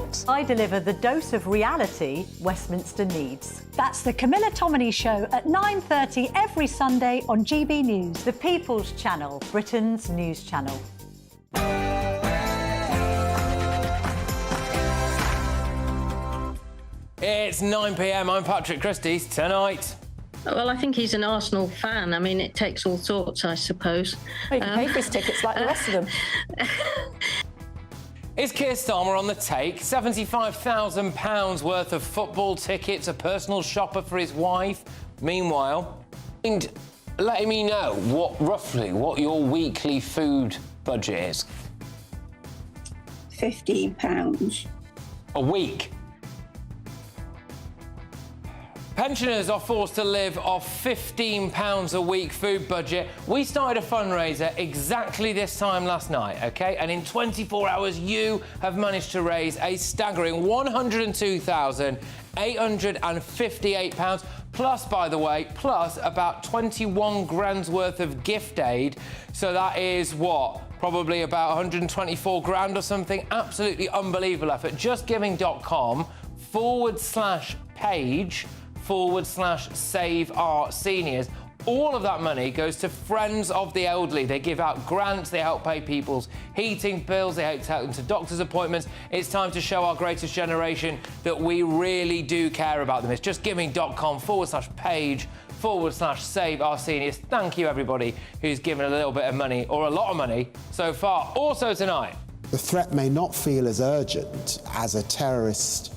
it. I deliver the dose of reality Westminster needs. That's the Camilla Tominey Show at 9:30 every Sunday on GB News. The People's Channel, Britain's news channel. It's 9 p.m. I'm Patrick Christys. Tonight. Well, I think he's an Arsenal fan. I mean, it takes all sorts, I suppose. Well, you can pay for his tickets like the rest of them. Is Keir Starmer on the take? £75,000 worth of football tickets, a personal shopper for his wife. Meanwhile, and letting me know roughly what your weekly food budget is. £15. A week. Pensioners are forced to live off £15 a week food budget. We started a fundraiser exactly this time last night, OK? And in 24 hours, you have managed to raise a staggering £102,858, plus, by the way, plus about 21 grand's worth of gift aid. So that is what? Probably about 124 grand or something. Absolutely unbelievable effort. JustGiving.com/page/save our seniors. All of that money goes to Friends of the Elderly. They give out grants, they help pay people's heating bills, they help them to doctor's appointments. It's time to show our greatest generation that we really do care about them. It's justgiving.com/page/save our seniors. Thank you, everybody who's given a little bit of money or a lot of money so far. Also tonight. The threat may not feel as urgent as a terrorist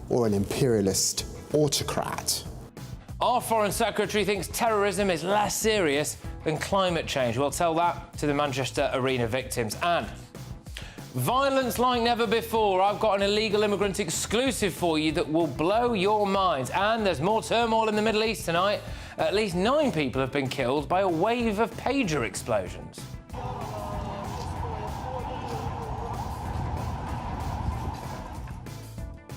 or an imperialist autocrat. Our Foreign Secretary thinks terrorism is less serious than climate change. We'll tell that to the Manchester Arena victims. And violence like never before. I've got an illegal immigrant exclusive for you that will blow your minds. And there's more turmoil in the Middle East tonight. At least 9 people have been killed by a wave of pager explosions.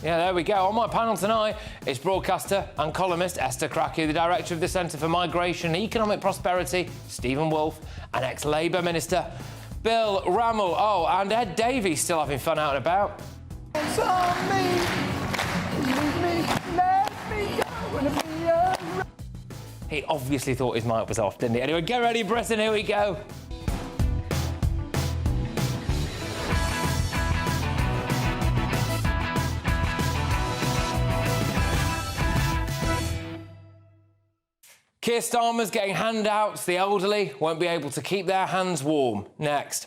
Yeah, there we go. On my panel tonight is broadcaster and columnist Esther Cracky, the director of the Centre for Migration and Economic Prosperity, Stephen Wolfe, and ex-Labour Minister Bill Rammell. Oh, and Ed Davies still having fun out and about. It's on me. Leave me, let me go and be a... He obviously thought his mic was off, didn't he? Anyway, get ready, Britain, here we go. Keir Starmer's getting handouts. The elderly won't be able to keep their hands warm. Next.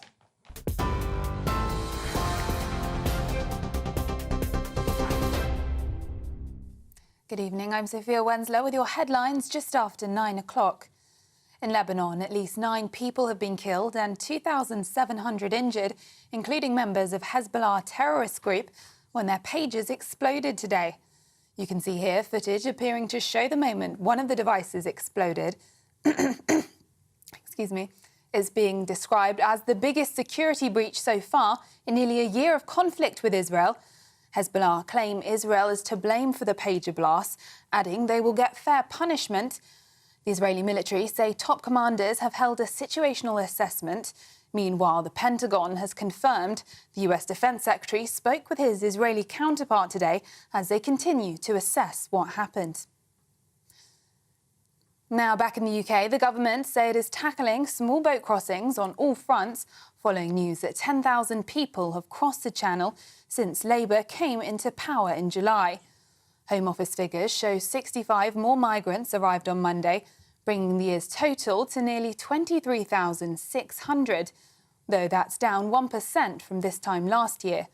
Good evening, I'm Sophia Wenslow with your headlines just after 9 o'clock. In Lebanon, at least 9 people have been killed and 2,700 injured, including members of Hezbollah terrorist group, when their pagers exploded today. You can see here footage appearing to show the moment one of the devices exploded. Excuse me, is being described as the biggest security breach so far in nearly a year of conflict with Israel. Hezbollah claim Israel is to blame for the pager blasts, adding they will get fair punishment. The Israeli military say top commanders have held a situational assessment. Meanwhile, the Pentagon has confirmed the US Defense Secretary spoke with his Israeli counterpart today as they continue to assess what happened. Now, back in the UK, the government say it is tackling small boat crossings on all fronts following news that 10,000 people have crossed the Channel since Labour came into power in July. Home Office figures show 65 more migrants arrived on Monday, bringing the year's total to nearly 23,600, though that's down 1% from this time last year.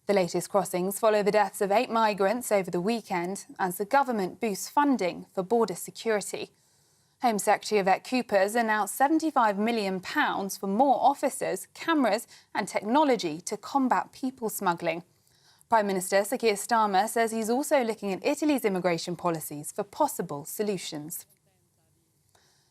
The latest crossings follow the deaths of 8 migrants over the weekend as the government boosts funding for border security. Home Secretary Yvette Cooper has announced £75 million for more officers, cameras and technology to combat people smuggling. Prime Minister Sir Keir Starmer says he's also looking at Italy's immigration policies for possible solutions.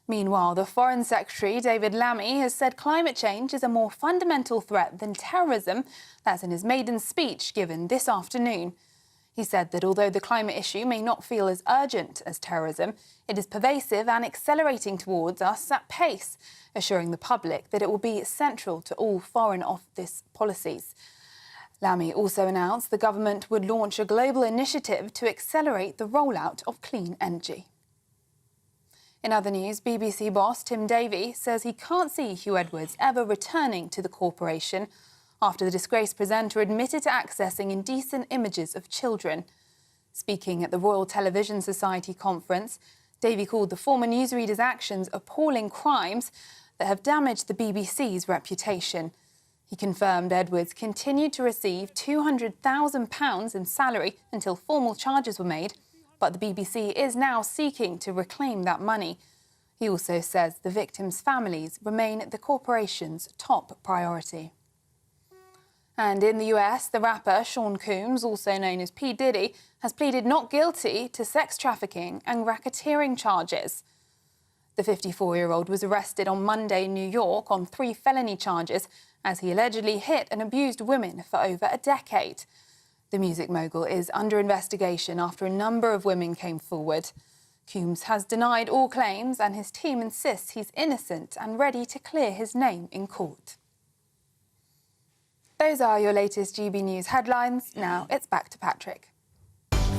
Meanwhile, the Foreign Secretary, David Lammy, has said climate change is a more fundamental threat than terrorism. That's in his maiden speech given this afternoon. He said that although the climate issue may not feel as urgent as terrorism, it is pervasive and accelerating towards us at pace, assuring the public that it will be central to all Foreign Office policies. Lammy also announced the government would launch a global initiative to accelerate the rollout of clean energy. In other news, BBC boss Tim Davie says he can't see Hugh Edwards ever returning to the corporation after the disgraced presenter admitted to accessing indecent images of children. Speaking at the Royal Television Society conference, Davie called the former newsreader's actions appalling crimes that have damaged the BBC's reputation. He confirmed Edwards continued to receive £200,000 in salary until formal charges were made, but the BBC is now seeking to reclaim that money. He also says the victims' families remain the corporation's top priority. And in the US, the rapper Sean Combs, also known as P. Diddy, has pleaded not guilty to sex trafficking and racketeering charges. The 54-year-old was arrested on Monday in New York on 3 felony charges as he allegedly hit and abused women for over a decade. The music mogul is under investigation after a number of women came forward. Combs has denied all claims and his team insists he's innocent and ready to clear his name in court. Those are your latest GB News headlines. Now it's back to Patrick.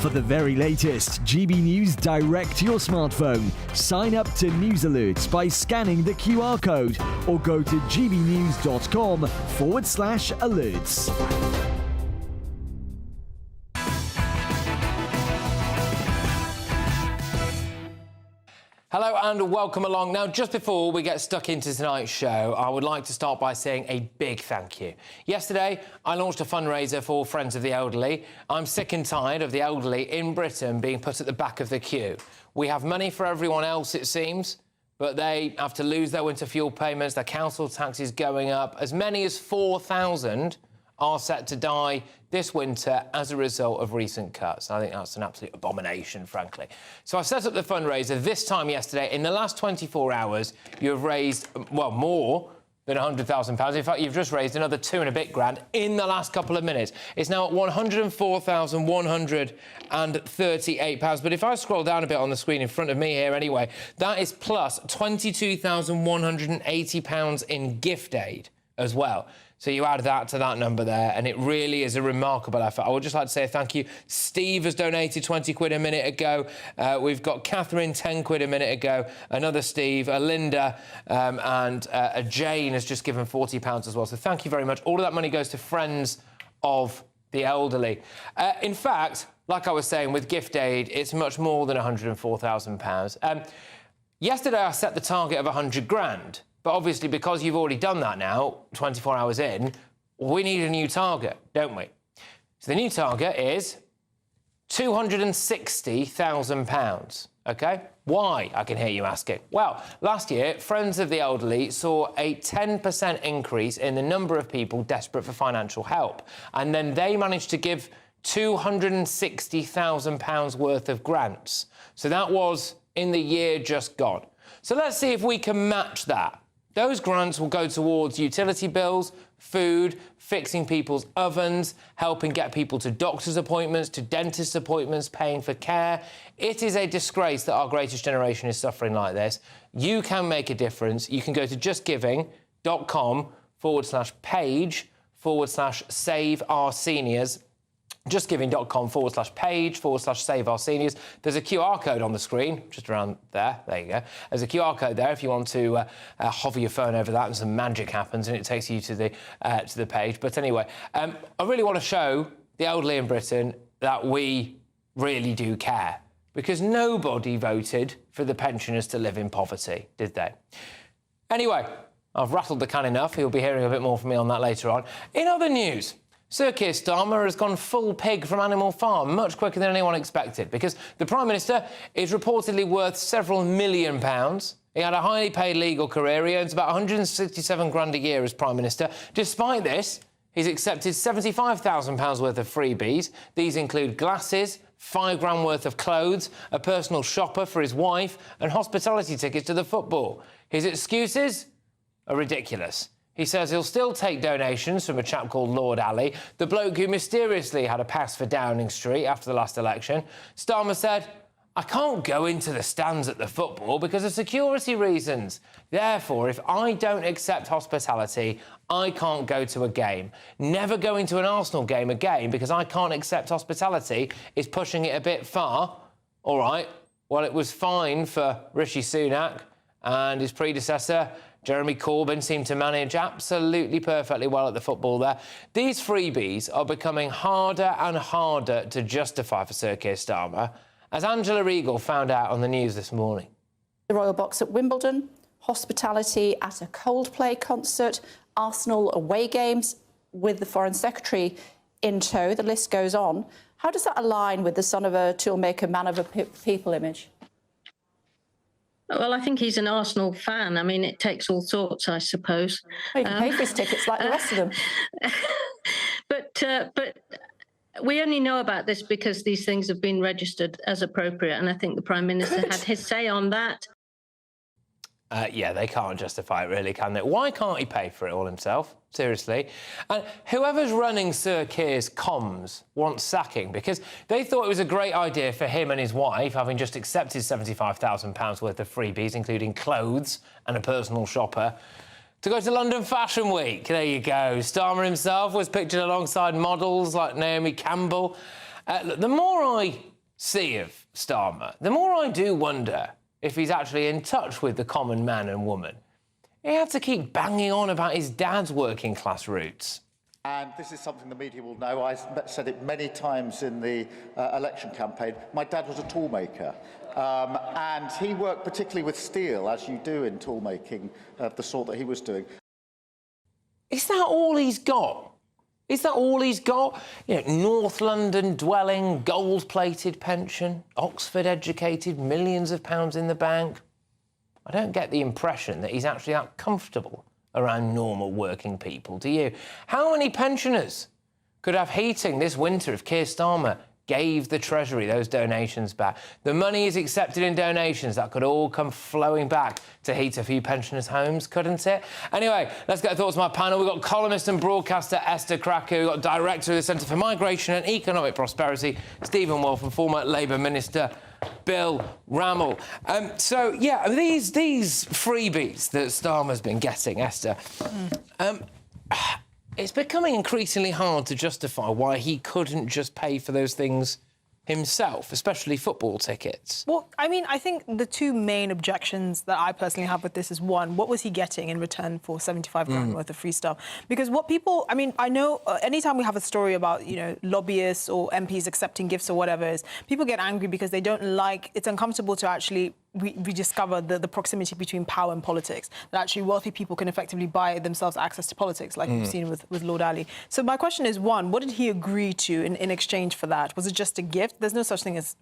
For the very latest GB News direct to your smartphone, sign up to News Alerts by scanning the QR code or go to gbnews.com/alerts. Hello and welcome along. Now, just before we get stuck into tonight's show, I would like to start by saying a big thank you. Yesterday, I launched a fundraiser for Friends of the Elderly. I'm sick and tired of the elderly in Britain being put at the back of the queue. We have money for everyone else, it seems, but they have to lose their winter fuel payments, their council tax is going up. As many as 4,000 are set to die this winter as a result of recent cuts. I think that's an absolute abomination, frankly. So I set up the fundraiser this time yesterday. In the last 24 hours, you have raised, well, more than £100,000. In fact, you've just raised another £2 and a bit grand in the last couple of minutes. It's now at £104,138. But if I scroll down a bit on the screen in front of me here anyway, that is plus £22,180 in gift aid as well. So you add that to that number there, and it really is a remarkable effort. I would just like to say thank you. Steve has donated 20 quid a minute ago. We've got Catherine, 10 quid a minute ago. Another Steve, a Linda, and a Jane has just given £40 as well. So thank you very much. All of that money goes to Friends of the Elderly. In fact, like I was saying, with gift aid, it's much more than £104,000. Yesterday, I set the target of 100 grand. But obviously, because you've already done that now, 24 hours in, we need a new target, don't we? So the new target is £260,000, OK? Why, I can hear you asking? Well, last year, Friends of the Elderly saw a 10% increase in the number of people desperate for financial help. And then they managed to give £260,000 worth of grants. So that was in the year just gone. So let's see if we can match that. Those grants will go towards utility bills, food, fixing people's ovens, helping get people to doctor's appointments, to dentist appointments, paying for care. It is a disgrace that our greatest generation is suffering like this. You can make a difference. You can go to justgiving.com/page/save our seniors. justgiving.com/page/save our seniors. There's a QR code on the screen, just around there. There you go. There's a QR code there if you want to hover your phone over that and some magic happens and it takes you to the page. But anyway, I really want to show the elderly in Britain that we really do care, because nobody voted for the pensioners to live in poverty, did they? Anyway, I've rattled the can enough. You'll be hearing a bit more from me on that later on. In other news, Sir Keir Starmer has gone full pig from Animal Farm much quicker than anyone expected, because the Prime Minister is reportedly worth several £1 million. He had a highly paid legal career. He earns about 167 grand a year as Prime Minister. Despite this, he's accepted £75,000 worth of freebies. These include glasses, 5 grand worth of clothes, a personal shopper for his wife, and hospitality tickets to the football. His excuses are ridiculous. He says he'll still take donations from a chap called Lord Ali, the bloke who mysteriously had a pass for Downing Street after the last election. Starmer said, I can't go into the stands at the football because of security reasons. Therefore, if I don't accept hospitality, I can't go to a game. Never going to an Arsenal game again because I can't accept hospitality is pushing it a bit far. All right, well, it was fine for Rishi Sunak, and his predecessor, Jeremy Corbyn, seemed to manage absolutely perfectly well at the football there. These freebies are becoming harder and harder to justify for Sir Keir Starmer, as Angela Regal found out on the news this morning. The Royal Box at Wimbledon, hospitality at a Coldplay concert, Arsenal away games with the Foreign Secretary in tow. The list goes on. How does that align with the son of a toolmaker, man of a people image? Well, I think he's an Arsenal fan. I mean, it takes all sorts, I suppose. Well, you can pay for his tickets like the rest of them. But we only know about this because these things have been registered as appropriate, and I think the Prime Minister had his say on that. Yeah, they can't justify it, really, can they? Why can't he pay for it all himself? Seriously. And whoever's running Sir Keir's comms wants sacking because they thought it was a great idea for him and his wife, having just accepted £75,000 worth of freebies, including clothes and a personal shopper, to go to London Fashion Week. There you go. Starmer himself was pictured alongside models like Naomi Campbell. Look, the more I see of Starmer, the more I do wonder if he's actually in touch with the common man and woman. He had to keep banging on about his dad's working-class roots. And this is something the media will know. I said it many times in the election campaign. My dad was a toolmaker. And he worked particularly with steel, as you do in toolmaking of the sort that he was doing. Is that all he's got? Is that all he's got? You know, North London dwelling, gold-plated pension, Oxford-educated, millions of pounds in the bank. I don't get the impression that he's actually that comfortable around normal working people, do you? How many pensioners could have heating this winter if Keir Starmer gave the Treasury those donations back? The money is accepted in donations. That could all come flowing back to heat a few pensioners' homes, couldn't it? Anyway, let's get thoughts from my panel. We've got columnist and broadcaster Esther Cracker. We've got director of the Centre for Migration and Economic Prosperity, Stephen Wolfe, and former Labour Minister Bill Rammell. So, yeah, these freebies that Starmer's been getting, Esther, it's becoming increasingly hard to justify why he couldn't just pay for those things himself, especially football tickets. Well, I mean, I think the two main objections that I personally have with this is, one, what was he getting in return for 75 grand worth of free stuff? Because what people, I mean, I know anytime we have a story about, you know, lobbyists or MPs accepting gifts or whatever it is, people get angry because they don't like, it's uncomfortable to actually rediscover the proximity between power and politics, that actually wealthy people can effectively buy themselves access to politics, like we've seen with Lord Ali. So my question is, one, what did he agree to in exchange for that? Was it just a gift? There's no such thing as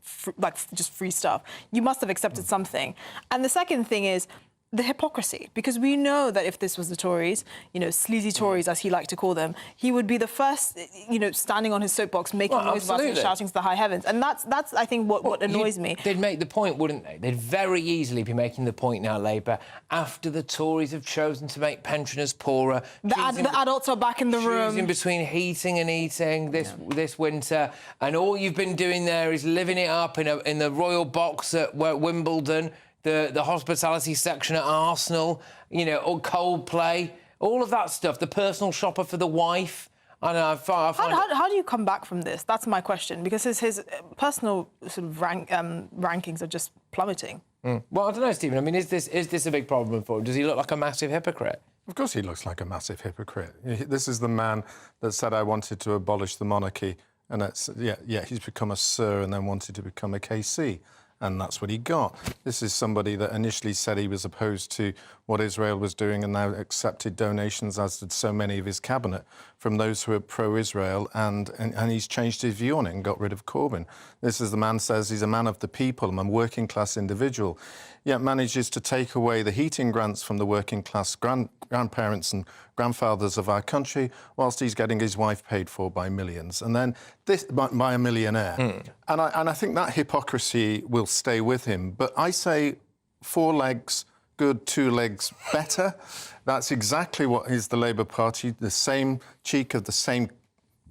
just free stuff. You must have accepted something. And the second thing is the hypocrisy, because we know that if this was the Tories, you know, sleazy Tories, as he liked to call them, he would be the first, you know, standing on his soapbox, making noise about it, shouting to the high heavens. And that's I think, what annoys me. They'd make the point, wouldn't they? They'd very easily be making the point now, Labour, after the Tories have chosen to make pensioners poorer. The adults are back in the room. Choosing between heating and eating this winter, and all you've been doing there is living it up in the Royal Box at Wimbledon, the hospitality section at Arsenal, you know, or Coldplay, all of that stuff, the personal shopper for the wife. I know, how do you come back from this? That's my question, because his personal sort of rankings are just plummeting. Well, I don't know, Stephen. I mean, is this a big problem for him? Does he look like a massive hypocrite? Of course he looks like a massive hypocrite. This is the man that said, I wanted to abolish the monarchy, and that's, he's become a Sir and then wanted to become a KC. And that's what he got. This is somebody that initially said he was opposed to what Israel was doing and now accepted donations, as did so many of his cabinet, from those who are pro-Israel, and he's changed his view on it and got rid of Corbyn. This is the man says he's a man of the people, I'm a working-class individual, yet manages to take away the heating grants from the working-class grandparents and grandfathers of our country, whilst he's getting his wife paid for by millions, and then this by a millionaire. And I think that hypocrisy will stay with him. But I say 4 legs good, 2 legs better. That's exactly what is the Labour Party, the same cheek of the same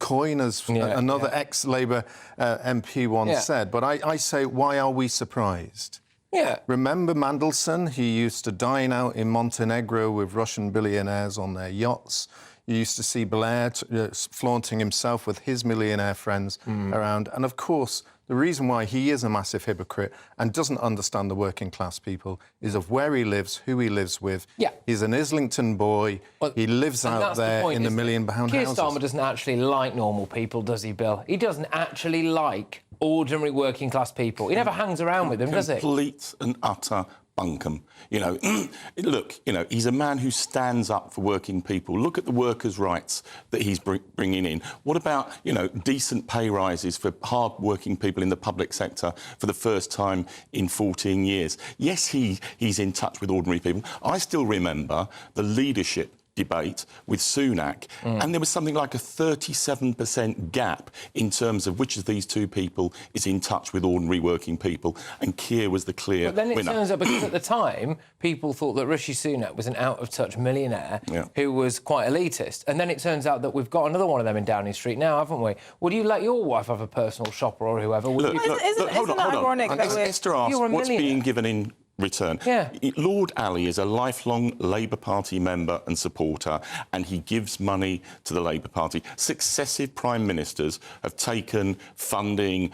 coin, as another ex-Labour MP once said. But I say, why are we surprised? Yeah. Remember Mandelson? He used to dine out in Montenegro with Russian billionaires on their yachts. You used to see Blair flaunting himself with his millionaire friends around. And, of course, the reason why he is a massive hypocrite and doesn't understand the working class people is of where he lives, who he lives with. Yeah. He's an Islington boy. Well, he lives out there in the £1 million houses. Keir Starmer doesn't actually like normal people, does he, Bill? He doesn't actually like ordinary working class people. He never hangs around with them, does he? Complete and utter bunkum. You know, look, you know, he's a man who stands up for working people. Look at the workers' rights that he's bringing in. What about, you know, decent pay rises for hard-working people in the public sector for the first time in 14 years? Yes, he's in touch with ordinary people. I still remember the leadership debate with Sunak, and there was something like a 37% gap in terms of which of these two people is in touch with ordinary working people, and Keir was the clear winner. But then it turns out, because at the time, people thought that Rishi Sunak was an out-of-touch millionaire who was quite elitist, and then it turns out that we've got another one of them in Downing Street now, haven't we? Would you let your wife have a personal shopper or whoever? Isn't that ironic that Esther asked what's being given in return. Lord Ali is a lifelong Labour Party member and supporter, and he gives money to the Labour Party. Successive prime ministers have taken funding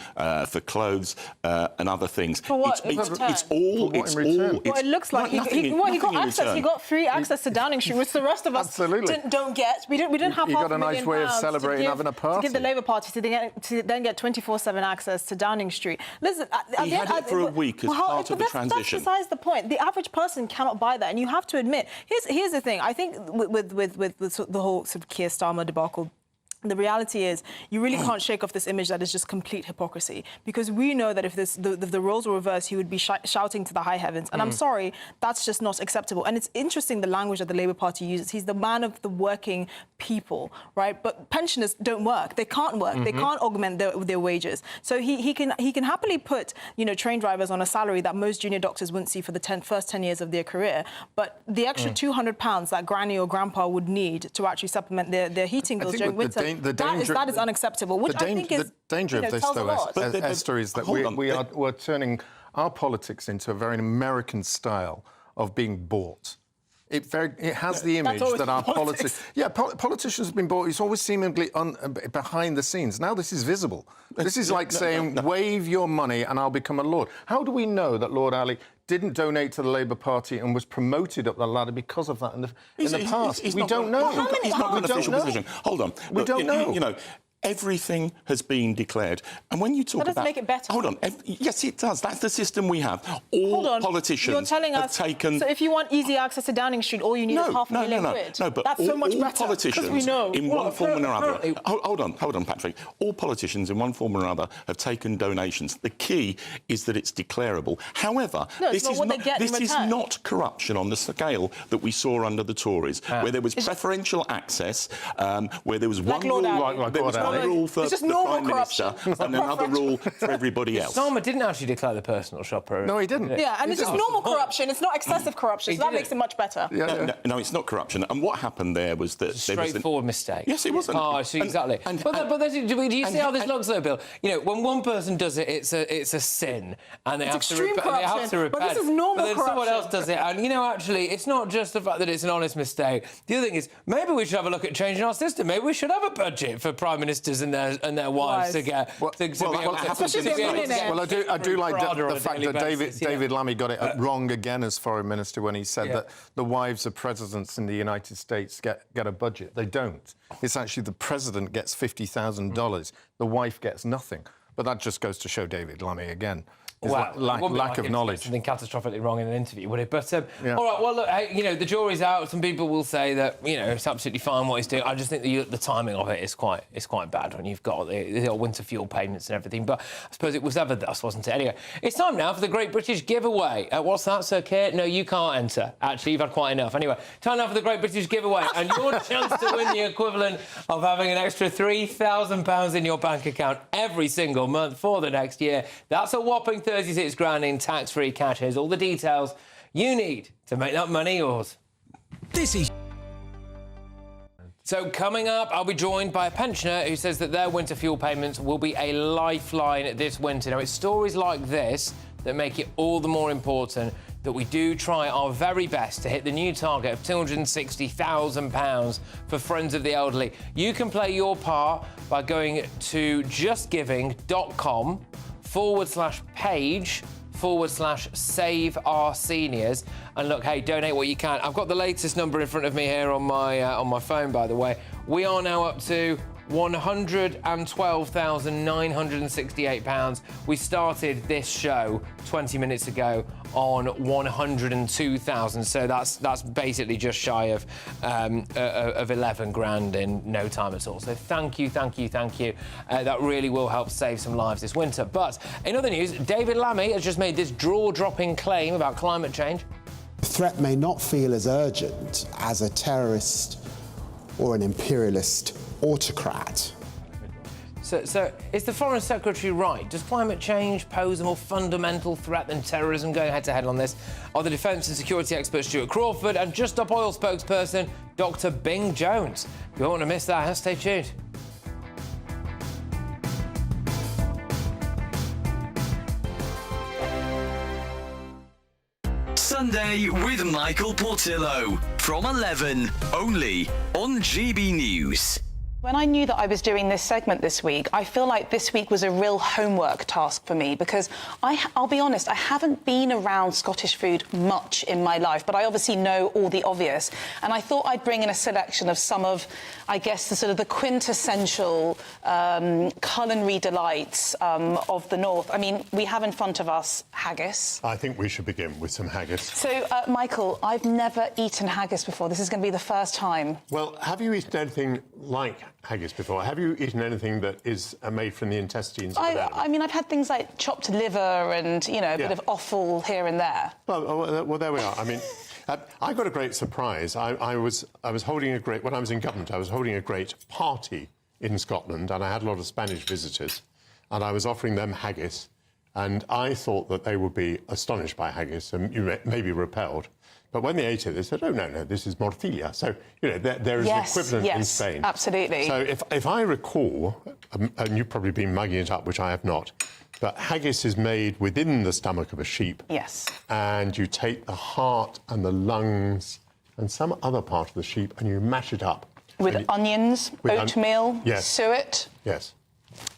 for clothes and other things. For what? It's all. Well, it looks like he got access. He got free access to Downing Street, which the rest of us don't get. We didn't have got a nice way of celebrating having a party. To give the Labour Party to then get 24/7 access to Downing Street. Listen, he had it for a week as part of the transition. That's the point. The average person cannot buy that, and you have to admit. Here's the thing. I think with the whole sort of Keir Starmer debacle, the reality is you really can't shake off this image that is just complete hypocrisy, because we know that if the roles were reversed, he would be shouting to the high heavens. And I'm sorry, that's just not acceptable. And it's interesting the language that the Labour Party uses. He's the man of the working people, right? But pensioners don't work. They can't work. They can't augment their wages. So he can happily put, you know, train drivers on a salary that most junior doctors wouldn't see for the first 10 years of their career. But the extra £200 that granny or grandpa would need to actually supplement their heating bills during winter, that is unacceptable, which I think is... The danger of this, though, Esther, is that we're turning our politics into a very American style of being bought. It has the image that our politics... politicians have been bought. It's always seemingly behind the scenes. Now this is visible. This is like saying, wave your money and I'll become a lord. How do we know that Lord Ali didn't donate to the Labour Party and was promoted up the ladder because of that in the past? We don't know. He's not an official position. Hold on. We don't know. You know, everything has been declared. And when you talk about... That doesn't make it better. Hold on. Yes, it does. That's the system we have. All politicians You're telling have us, taken... So if you want easy access to Downing Street, all you need is £500,000 quid. No, but that's so much better, politicians we know. in one form or another... Hold on, Patrick. All politicians in one form or another have taken donations. The key is that it's declarable. However, this is not corruption on the scale that we saw under the Tories, where there was preferential access, where there was one rule for the Prime Minister and another rule for everybody else. Starmer didn't actually declare the personal shopper. No, he didn't. Yeah, and it's just normal corruption. It's not excessive corruption, so that makes it much better. No, it's not corruption. And what happened there was that... Straightforward mistake. Yes, it wasn't. Oh, I see, exactly. Do you see how this looks, though, Bill? You know, when one person does it, it's a sin, and they have to repent. But this is normal corruption. Then someone else does it, and, you know, actually, it's not just the fact that it's an honest mistake. The other thing is, maybe we should have a look at changing our system. Maybe we should have a budget for prime ministers and their wives to get... Well, I do like the fact that David Lammy got it wrong again as foreign minister when he said that the wives of presidents in the United States get a budget. They don't. It's actually the president gets $50,000. The wife gets nothing. But that just goes to show David Lammy again. Lack of knowledge. Something catastrophically wrong in an interview, would it? But all right. Well, look, you know, the jury's out. Some people will say that, you know, it's absolutely fine what he's doing. I just think the timing of it is quite bad when you've got the winter fuel payments and everything. But I suppose it was ever thus, wasn't it? Anyway, it's time now for the Great British Giveaway. What's that, Sir Keir? No, you can't enter. Actually, you've had quite enough. Anyway, time now for the Great British Giveaway, and your chance to win the equivalent of having an extra £3,000 in your bank account every single month for the next year. That's a whopping 36 grand in tax-free cash. Here's all the details you need to make that money yours. This is... So coming up, I'll be joined by a pensioner who says that their winter fuel payments will be a lifeline this winter. Now, it's stories like this that make it all the more important that we do try our very best to hit the new target of £260,000 for Friends of the Elderly. You can play your part by going to justgiving.com/page/save our seniors, and look, hey, donate what you can. I've got the latest number in front of me here on my phone, by the way. We are now up to £112,968. We started this show 20 minutes ago on 102,000, so that's basically just shy of 11 grand in no time at all. So thank you. That really will help save some lives this winter. But in other news, David Lammy has just made this jaw-dropping claim about climate change. The threat may not feel as urgent as a terrorist or an imperialist autocrat. So is the Foreign Secretary right? Does climate change pose a more fundamental threat than terrorism? Going head-to-head on this are the defence and security expert Stuart Crawford and Just Stop Oil spokesperson Dr Bing Jones. You won't want to miss that, stay tuned. Sunday with Michael Portillo from 11, only on GB News. When I knew that I was doing this segment this week, I feel like this week was a real homework task for me because I'll be honest, I haven't been around Scottish food much in my life, but I obviously know all the obvious. And I thought I'd bring in a selection of some of, I guess, the sort of the quintessential culinary delights of the North. I mean, we have in front of us haggis. I think we should begin with some haggis. So, Michael, I've never eaten haggis before. This is going to be the first time. Well, have you eaten anything like haggis before? Have you eaten anything that is made from the intestines of an animal? I mean, I've had things like chopped liver and, you know, a bit of offal here and there. Well, there we are. I mean, I got a great surprise. I was holding a great... When I was in government, I was holding a great party in Scotland, and I had a lot of Spanish visitors, and I was offering them haggis, and I thought that they would be astonished by haggis and maybe repelled. But when they ate it, they said, oh, no, this is morcilla. So, you know, there is an equivalent in Spain. Absolutely. So if I recall, and you've probably been mugging it up, which I have not, but haggis is made within the stomach of a sheep. Yes. And you take the heart and the lungs and some other part of the sheep and you mash it up. With onions, oatmeal, suet. Yes.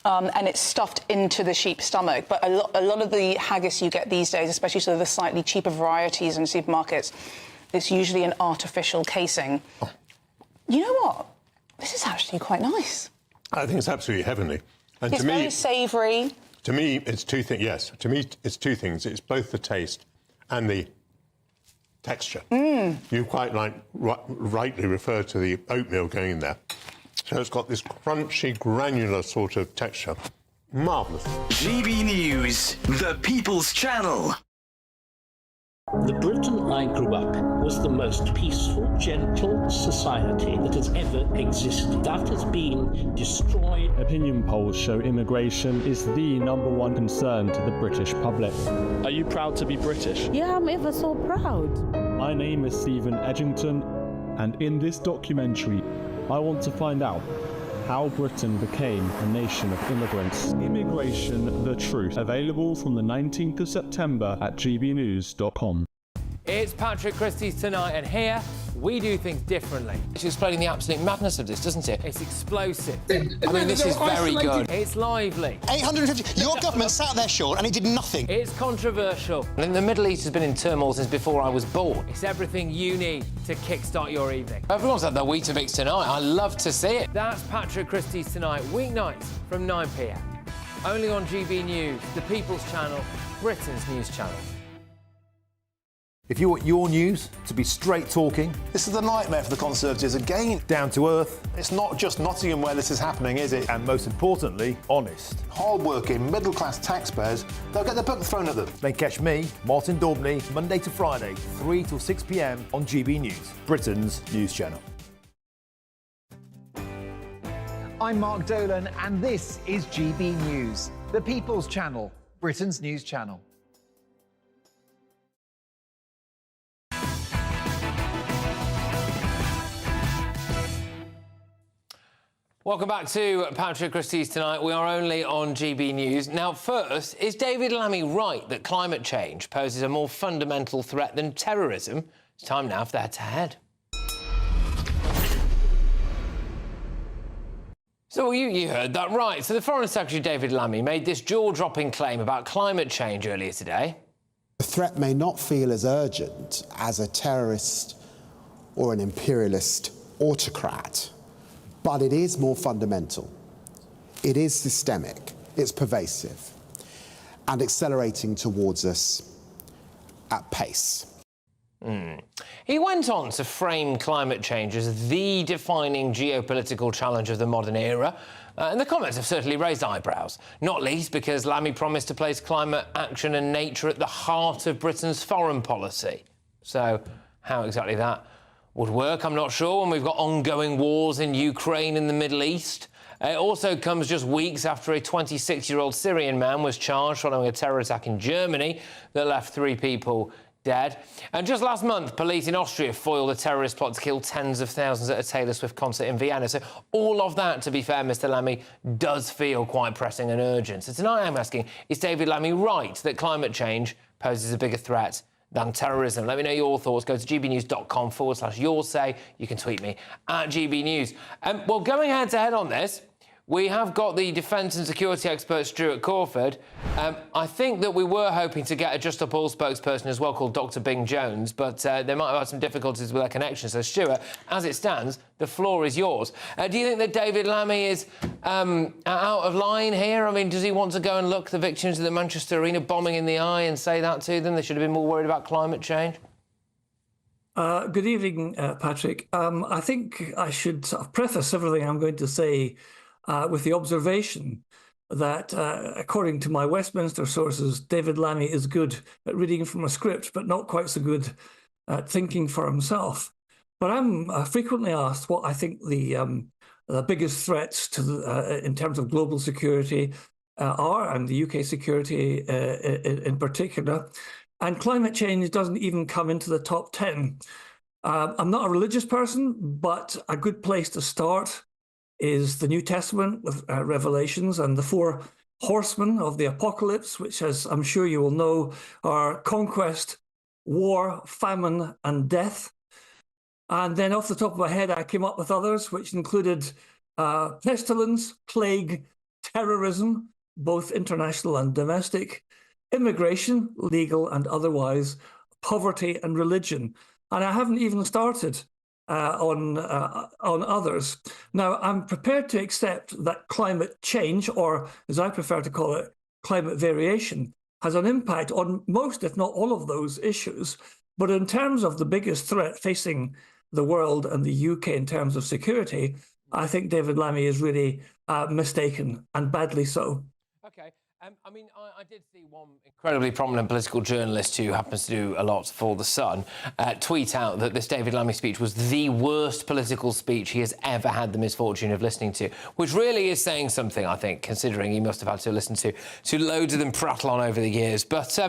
And it's stuffed into the sheep's stomach. But a lot of the haggis you get these days, especially sort of the slightly cheaper varieties in supermarkets, it's usually an artificial casing. Oh. You know what? This is actually quite nice. I think it's absolutely heavenly. And it's very savoury. To me, it's two things. Yes, to me, it's two things. It's both the taste and the texture. You quite rightly refer to the oatmeal going in there. So it's got this crunchy, granular sort of texture. Marvellous. GB News, the People's Channel. The Britain I grew up was the most peaceful, gentle society that has ever existed. That has been destroyed. Opinion polls show immigration is the #1 concern to the British public. Are you proud to be British? Yeah, I'm ever so proud. My name is Stephen Edgington, and in this documentary, I want to find out how Britain became a nation of immigrants. Immigration, the Truth. Available from the 19th of September at gbnews.com. It's Patrick Christys tonight, and here we do things differently. It's explaining the absolute madness of this, doesn't it? It's explosive. I mean, this is very good. It's lively. 850. Your government sat there, Sean, and it did nothing. It's controversial. And the Middle East has been in turmoil since before I was born. It's everything you need to kickstart your evening. Everyone's had their Weetabix tonight. I love to see it. That's Patrick Christys tonight, weeknights from 9 p.m. Only on GB News, the People's Channel, Britain's news channel. If you want your news to be straight talking... This is a nightmare for the Conservatives again. Down to earth. It's not just Nottingham where this is happening, is it? And most importantly, honest. Hard-working, middle-class taxpayers, they'll get the book thrown at them. Then catch me, Martin Daubney, Monday to Friday, 3 till 6 p.m. on GB News, Britain's news channel. I'm Mark Dolan, and this is GB News, the People's Channel, Britain's news channel. Welcome back to Patrick Christys tonight. We are only on GB News. Now, first, is David Lammy right that climate change poses a more fundamental threat than terrorism? It's time now for the head-to-head. So you heard that right. So the Foreign Secretary David Lammy made this jaw-dropping claim about climate change earlier today. The threat may not feel as urgent as a terrorist or an imperialist autocrat, but it is more fundamental. It is systemic, it's pervasive, and accelerating towards us at pace. He went on to frame climate change as the defining geopolitical challenge of the modern era, and the comments have certainly raised eyebrows, not least because Lammy promised to place climate action and nature at the heart of Britain's foreign policy. So how exactly that would work, I'm not sure, when we've got ongoing wars in Ukraine and the Middle East. It also comes just weeks after a 26-year-old Syrian man was charged following a terror attack in Germany that left 3 people dead. And just last month, police in Austria foiled a terrorist plot to kill tens of thousands at a Taylor Swift concert in Vienna. So all of that, to be fair, Mr Lammy, does feel quite pressing and urgent. So tonight I'm asking, is David Lammy right that climate change poses a bigger threat than terrorism? Let me know your thoughts. Go to gbnews.com/your say. You can tweet me at GBNews. Well, going head-to-head on this, we have got the defence and security expert Stuart Crawford. I think that we were hoping to get a Just Up All spokesperson as well called Dr Bing Jones, but they might have had some difficulties with their connection. So, Stuart, as it stands, the floor is yours. Do you think that David Lammy is out of line here? I mean, does he want to go and look the victims of the Manchester Arena bombing in the eye and say that to them? They should have been more worried about climate change. Good evening, Patrick. I think I should sort of preface everything I'm going to say with the observation that, according to my Westminster sources, David Lammy is good at reading from a script, but not quite so good at thinking for himself. But I'm frequently asked what I think the biggest threats to in terms of global security are, and the UK security in particular. And climate change doesn't even come into the top 10. I'm not a religious person, but a good place to start is the New Testament with Revelations and the 4 horsemen of the apocalypse, which, as I'm sure you will know, are conquest, war, famine, and death. And then off the top of my head, I came up with others, which included pestilence, plague, terrorism, both international and domestic, immigration, legal and otherwise, poverty and religion. And I haven't even started on others. Now, I'm prepared to accept that climate change, or as I prefer to call it, climate variation, has an impact on most, if not all of those issues. But in terms of the biggest threat facing the world and the UK in terms of security, I think David Lammy is really mistaken, and badly so. OK. I mean, I did see one incredibly prominent political journalist who happens to do a lot for The Sun tweet out that this David Lammy speech was the worst political speech he has ever had the misfortune of listening to, which really is saying something, I think, considering he must have had to listen to loads of them prattle on over the years. But,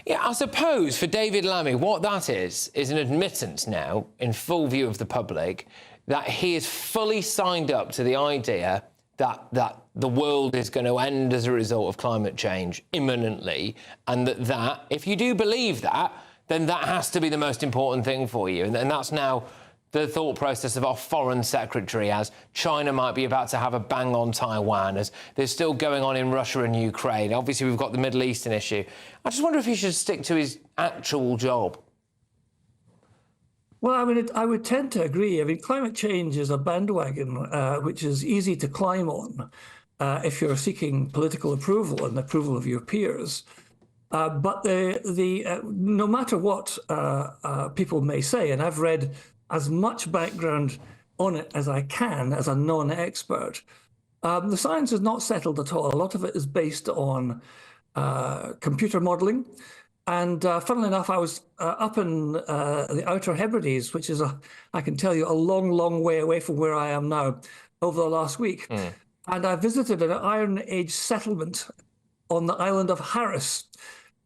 yeah, I suppose for David Lammy, what that is an admittance now, in full view of the public, that he is fully signed up to the idea that the world is going to end as a result of climate change imminently, and that if you do believe that, then that has to be the most important thing for you. And that's now the thought process of our foreign secretary, as China might be about to have a bang on Taiwan, as there's still going on in Russia and Ukraine. Obviously, we've got the Middle Eastern issue. I just wonder if he should stick to his actual job. Well, I mean, I would tend to agree. I mean, climate change is a bandwagon which is easy to climb on if you're seeking political approval and approval of your peers. But no matter what people may say, and I've read as much background on it as I can as a non-expert, the science is not settled at all. A lot of it is based on computer modelling. And funnily enough, I was up in the Outer Hebrides, which is, I can tell you, a long, long way away from where I am now, over the last week. And I visited an Iron Age settlement on the island of Harris.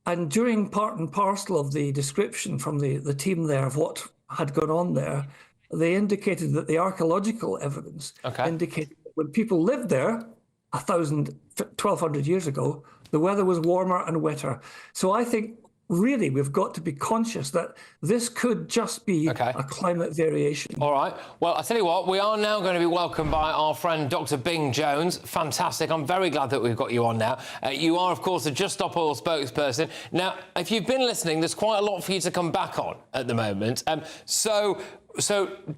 And during part and parcel of the description from the team there of what had gone on there, they indicated that the archaeological evidence indicated that when people lived there 1,200 years ago, the weather was warmer and wetter. So I think really we've got to be conscious that this could just be a climate variation. All right. Well, I tell you what, we are now going to be welcomed by our friend Dr. Bing Jones. Fantastic. I'm very glad that we've got you on now. You are, of course, a Just Stop Oil spokesperson. Now, if you've been listening, there's quite a lot for you to come back on at the moment. So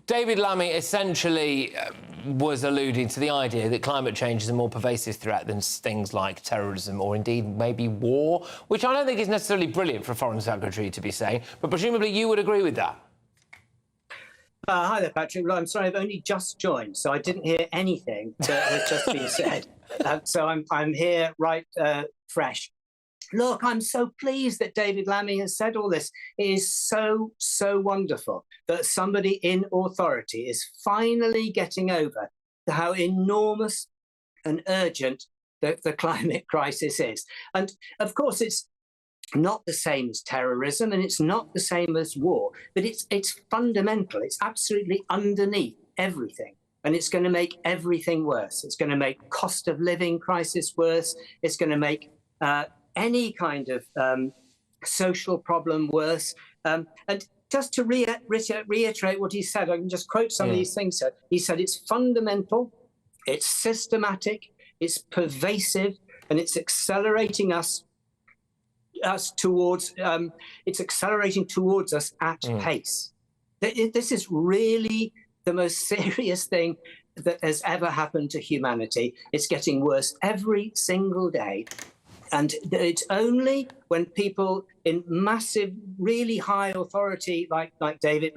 David Lammy essentially was alluding to the idea that climate change is a more pervasive threat than things like terrorism or indeed maybe war, which I don't think is necessarily brilliant for a Foreign Secretary to be saying, but presumably you would agree with that. Hi there, Patrick. Well, I'm sorry, I've only just joined, so I didn't hear anything that has just been said. So I'm here right fresh. Look, I'm so pleased that David Lammy has said all this. It is so, so wonderful that somebody in authority is finally getting over how enormous and urgent the climate crisis is. And of course, it's not the same as terrorism and it's not the same as war, but it's fundamental. It's absolutely underneath everything. And it's going to make everything worse. It's going to make cost of living crisis worse. It's going to make any kind of social problem worse. And just to reiterate what he said, I can just quote some of these things. He said it's fundamental, it's systematic, it's pervasive, and it's accelerating us towards us at pace. This is really the most serious thing that has ever happened to humanity. It's getting worse every single day. And it's only when people in massive, really high authority, like David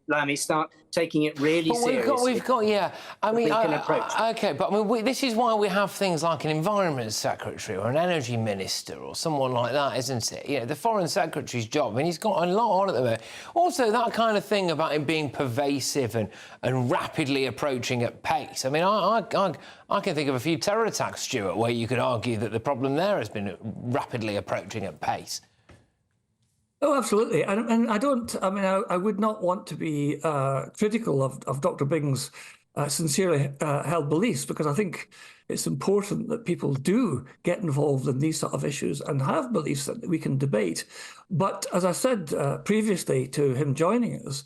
Lammy, start taking it really seriously. We've got, yeah. I mean, okay, but I mean, this is why we have things like an environment secretary or an energy minister or someone like that, isn't it? You know, the foreign secretary's job. I mean, he's got a lot on at the moment. Also, that kind of thing about him being pervasive and rapidly approaching at pace. I mean, I can think of a few terror attacks, Stuart, where you could argue that the problem there has been rapidly approaching at pace. Oh, absolutely. And I would not want to be critical of Dr. Bing's sincerely held beliefs, because I think it's important that people do get involved in these sort of issues and have beliefs that we can debate. But as I said previously to him joining us,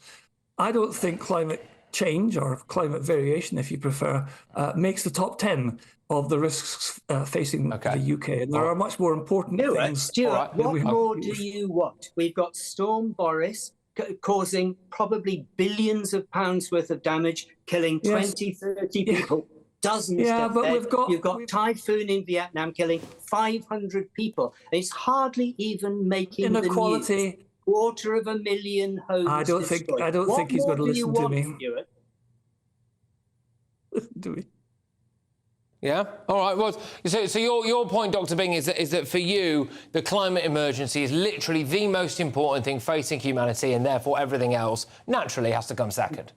I don't think climate change, or climate variation, if you prefer, makes the top 10 of the risks facing the UK. And there are much more important things. Stuart, what more do you want? We've got Storm Boris causing probably billions of pounds worth of damage, killing 20, 30 people, dozens dead. You've got Typhoon in Vietnam killing 500 people. And it's hardly even making the news. 250,000 homes I don't think he's going to listen to me. Listen to me. Yeah. All right. Well, so your point, Dr. Bing, is that for you, the climate emergency is literally the most important thing facing humanity, and therefore everything else naturally has to come second.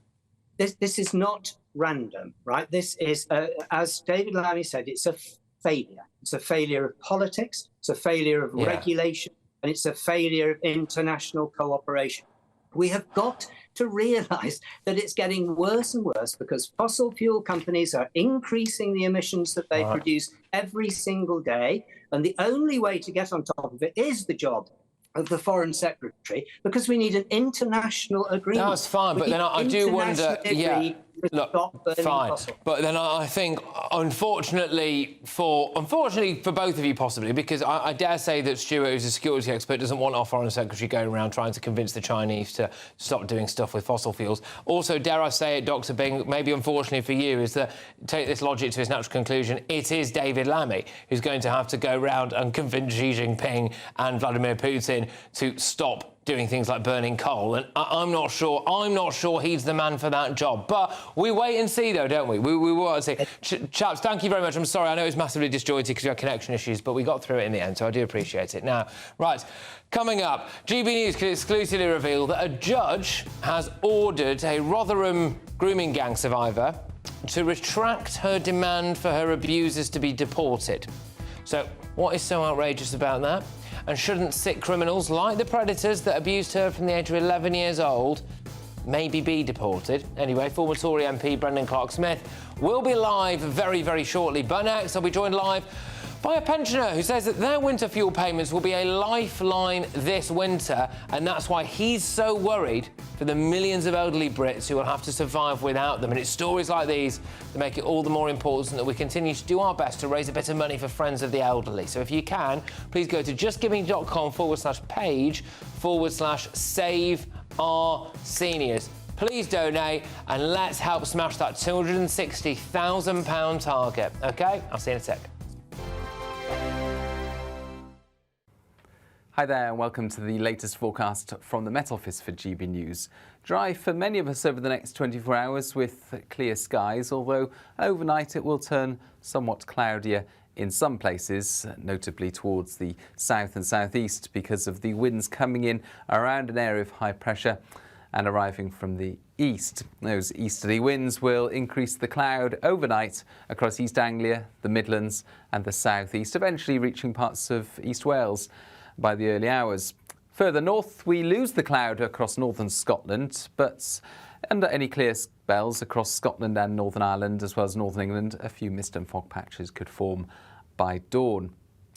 This is not random, right? This is, as David Lammy said, it's a failure. It's a failure of politics. It's a failure of regulation, and it's a failure of international cooperation. We have got to realise that it's getting worse and worse because fossil fuel companies are increasing the emissions that they produce every single day. And the only way to get on top of it is the job of the Foreign Secretary, because we need an international agreement. That's fine, but then I do wonder, look, fine, but then I think, unfortunately for both of you possibly, because I dare say that Stuart, who's a security expert, doesn't want our Foreign Secretary going around trying to convince the Chinese to stop doing stuff with fossil fuels. Also, dare I say it, Dr. Bing, maybe unfortunately for you, is that, take this logic to its natural conclusion, it is David Lammy who's going to have to go round and convince Xi Jinping and Vladimir Putin to stop doing things like burning coal, and I'm not sure he's the man for that job. But we wait and see, though, don't we? We will see. Chaps, thank you very much. I'm sorry, I know it's massively disjointed because we had connection issues, but we got through it in the end, so I do appreciate it. Now, right, coming up, GB News can exclusively reveal that a judge has ordered a Rotherham grooming gang survivor to retract her demand for her abusers to be deported. So, what is so outrageous about that? And shouldn't sick criminals, like the predators that abused her from the age of 11 years old, maybe be deported. Anyway, former Tory MP Brendan Clark-Smith will be live very, very shortly. But next, I'll be joined live by a pensioner who says that their winter fuel payments will be a lifeline this winter, and that's why he's so worried for the millions of elderly Brits who will have to survive without them. And it's stories like these that make it all the more important that we continue to do our best to raise a bit of money for friends of the elderly. So if you can, please go to justgiving.com/page/save our seniors. Please donate and let's help smash that £260,000 target. OK? I'll see you in a sec. Hi there and welcome to the latest forecast from the Met Office for GB News. Dry for many of us over the next 24 hours with clear skies, although overnight it will turn somewhat cloudier in some places, notably towards the south and southeast because of the winds coming in around an area of high pressure and arriving from the east. Those easterly winds will increase the cloud overnight across East Anglia, the Midlands and the southeast, eventually reaching parts of East Wales by the early hours. Further north, we lose the cloud across northern Scotland, but under any clear spells across Scotland and Northern Ireland, as well as Northern England, a few mist and fog patches could form by dawn.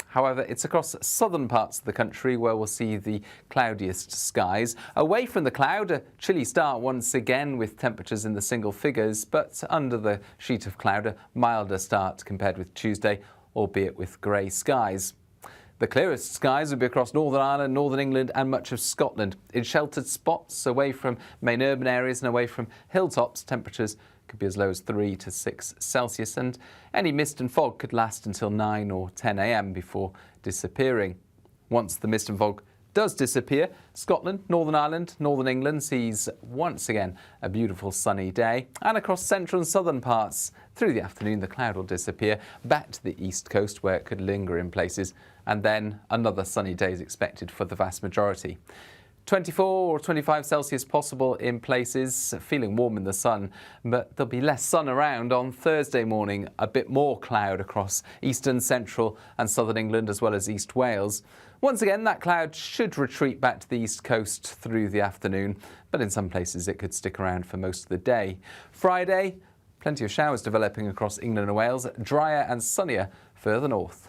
However, it's across southern parts of the country where we'll see the cloudiest skies. Away from the cloud, a chilly start once again with temperatures in the single figures, but under the sheet of cloud, a milder start compared with Tuesday, albeit with grey skies. The clearest skies will be across Northern Ireland, Northern England and much of Scotland. In sheltered spots away from main urban areas and away from hilltops, temperatures could be as low as 3 to 6 Celsius, and any mist and fog could last until 9 or 10 a.m. before disappearing. Once the mist and fog does disappear, Scotland, Northern Ireland, Northern England sees once again a beautiful sunny day, and across central and southern parts through the afternoon the cloud will disappear back to the east coast where it could linger in places, and then another sunny day is expected for the vast majority. 24 or 25 Celsius possible in places, feeling warm in the sun, but there'll be less sun around on Thursday morning, a bit more cloud across eastern, central and southern England as well as East Wales. Once again, that cloud should retreat back to the east coast through the afternoon, but in some places it could stick around for most of the day. Friday, plenty of showers developing across England and Wales, drier and sunnier further north.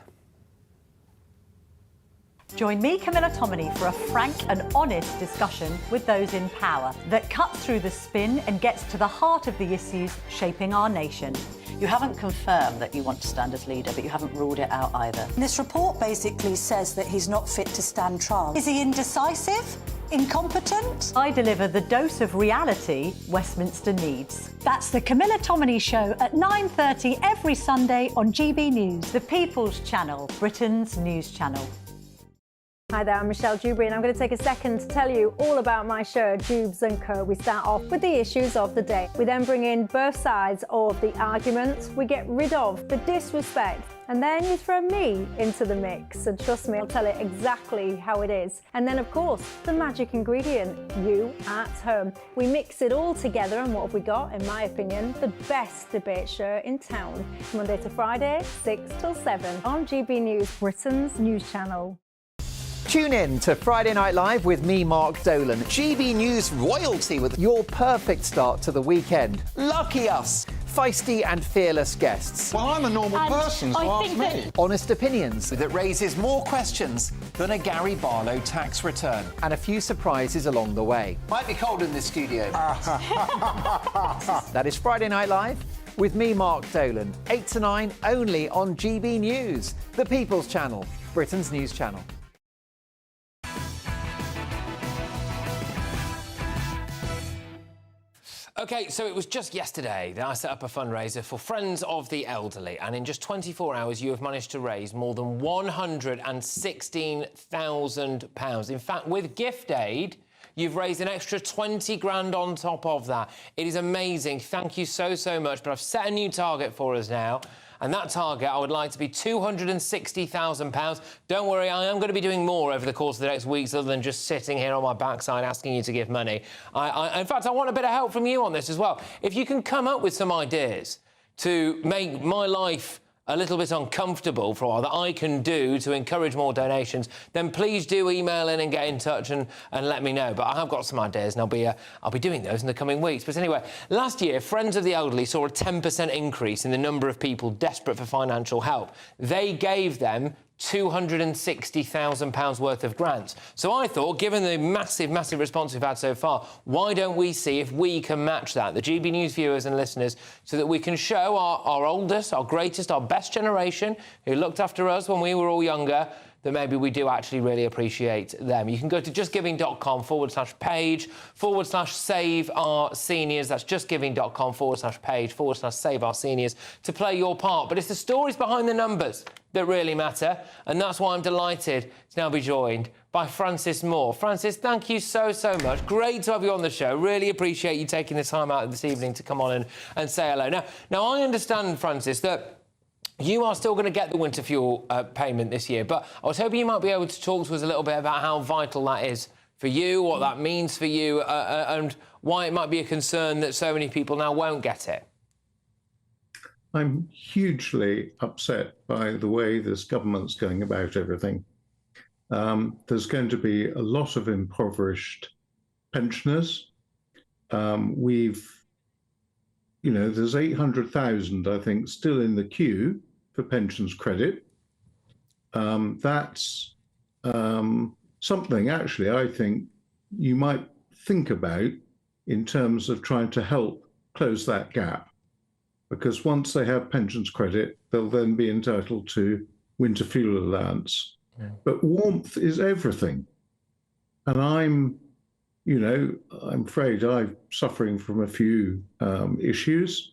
Join me, Camilla Tominey, for a frank and honest discussion with those in power that cuts through the spin and gets to the heart of the issues shaping our nation. You haven't confirmed that you want to stand as leader, but you haven't ruled it out either. This report basically says that he's not fit to stand trial. Is he indecisive? Incompetent? I deliver the dose of reality Westminster needs. That's the Camilla Tominey Show at 9:30 every Sunday on GB News, the People's Channel, Britain's news channel. Hi there, I'm Michelle Dewberry and I'm going to take a second to tell you all about my show, Dubes & Co. We start off with the issues of the day. We then bring in both sides of the arguments. We get rid of the disrespect. And then you throw me into the mix. And trust me, I'll tell it exactly how it is. And then, of course, the magic ingredient, you at home. We mix it all together and what have we got, in my opinion, the best debate show in town. Monday to Friday, 6 till 7 on GB News, Britain's news channel. Tune in to Friday Night Live with me, Mark Dolan. GB News royalty with your perfect start to the weekend. Lucky us. Feisty and fearless guests. Well, I'm a normal person, so ask me. Honest opinions that raises more questions than a Gary Barlow tax return. And a few surprises along the way. Might be cold in this studio. That is Friday Night Live with me, Mark Dolan. 8 to 9 only on GB News, the People's Channel, Britain's news channel. OK, so it was just yesterday that I set up a fundraiser for Friends of the Elderly, and in just 24 hours you have managed to raise more than £116,000. In fact, with gift aid, you've raised an extra 20 grand on top of that. It is amazing. Thank you so, so much. But I've set a new target for us now. And that target, I would like to be £260,000. Don't worry, I am going to be doing more over the course of the next weeks other than just sitting here on my backside asking you to give money. In fact, I want a bit of help from you on this as well. If you can come up with some ideas to make my life a little bit uncomfortable for a while that I can do to encourage more donations, then please do email in and get in touch and let me know. But I have got some ideas, and I'll be doing those in the coming weeks. But anyway, last year, Friends of the Elderly saw a 10% increase in the number of people desperate for financial help. They gave them £260,000 worth of grants. So I thought, given the massive response we've had so far, why don't we see if we can match that, the GB News viewers and listeners, so that we can show our oldest, our greatest, our best generation, who looked after us when we were all younger, that maybe we do actually really appreciate them. You can go to justgiving.com/page/save our seniors. That's justgiving.com/page/save our seniors to play your part. But it's the stories behind the numbers that really matter, and that's why I'm delighted to now be joined by Francis Moore. Francis, thank you so much. Great to have you on the show. Really appreciate you taking the time out this evening to come on and say hello. Now I understand, Francis, that you are still going to get the winter fuel payment this year, but I was hoping you might be able to talk to us a little bit about how vital that is for you, what that means for you, and why it might be a concern that so many people now won't get it. I'm hugely upset by the way this government's going about everything. There's going to be a lot of impoverished pensioners. There's 800,000, I think, still in the queue for pensions credit. That's something, actually, I think you might think about in terms of trying to help close that gap. Because once they have pensions credit, they'll then be entitled to winter fuel allowance. Yeah. But warmth is everything. And I'm afraid I'm suffering from a few issues.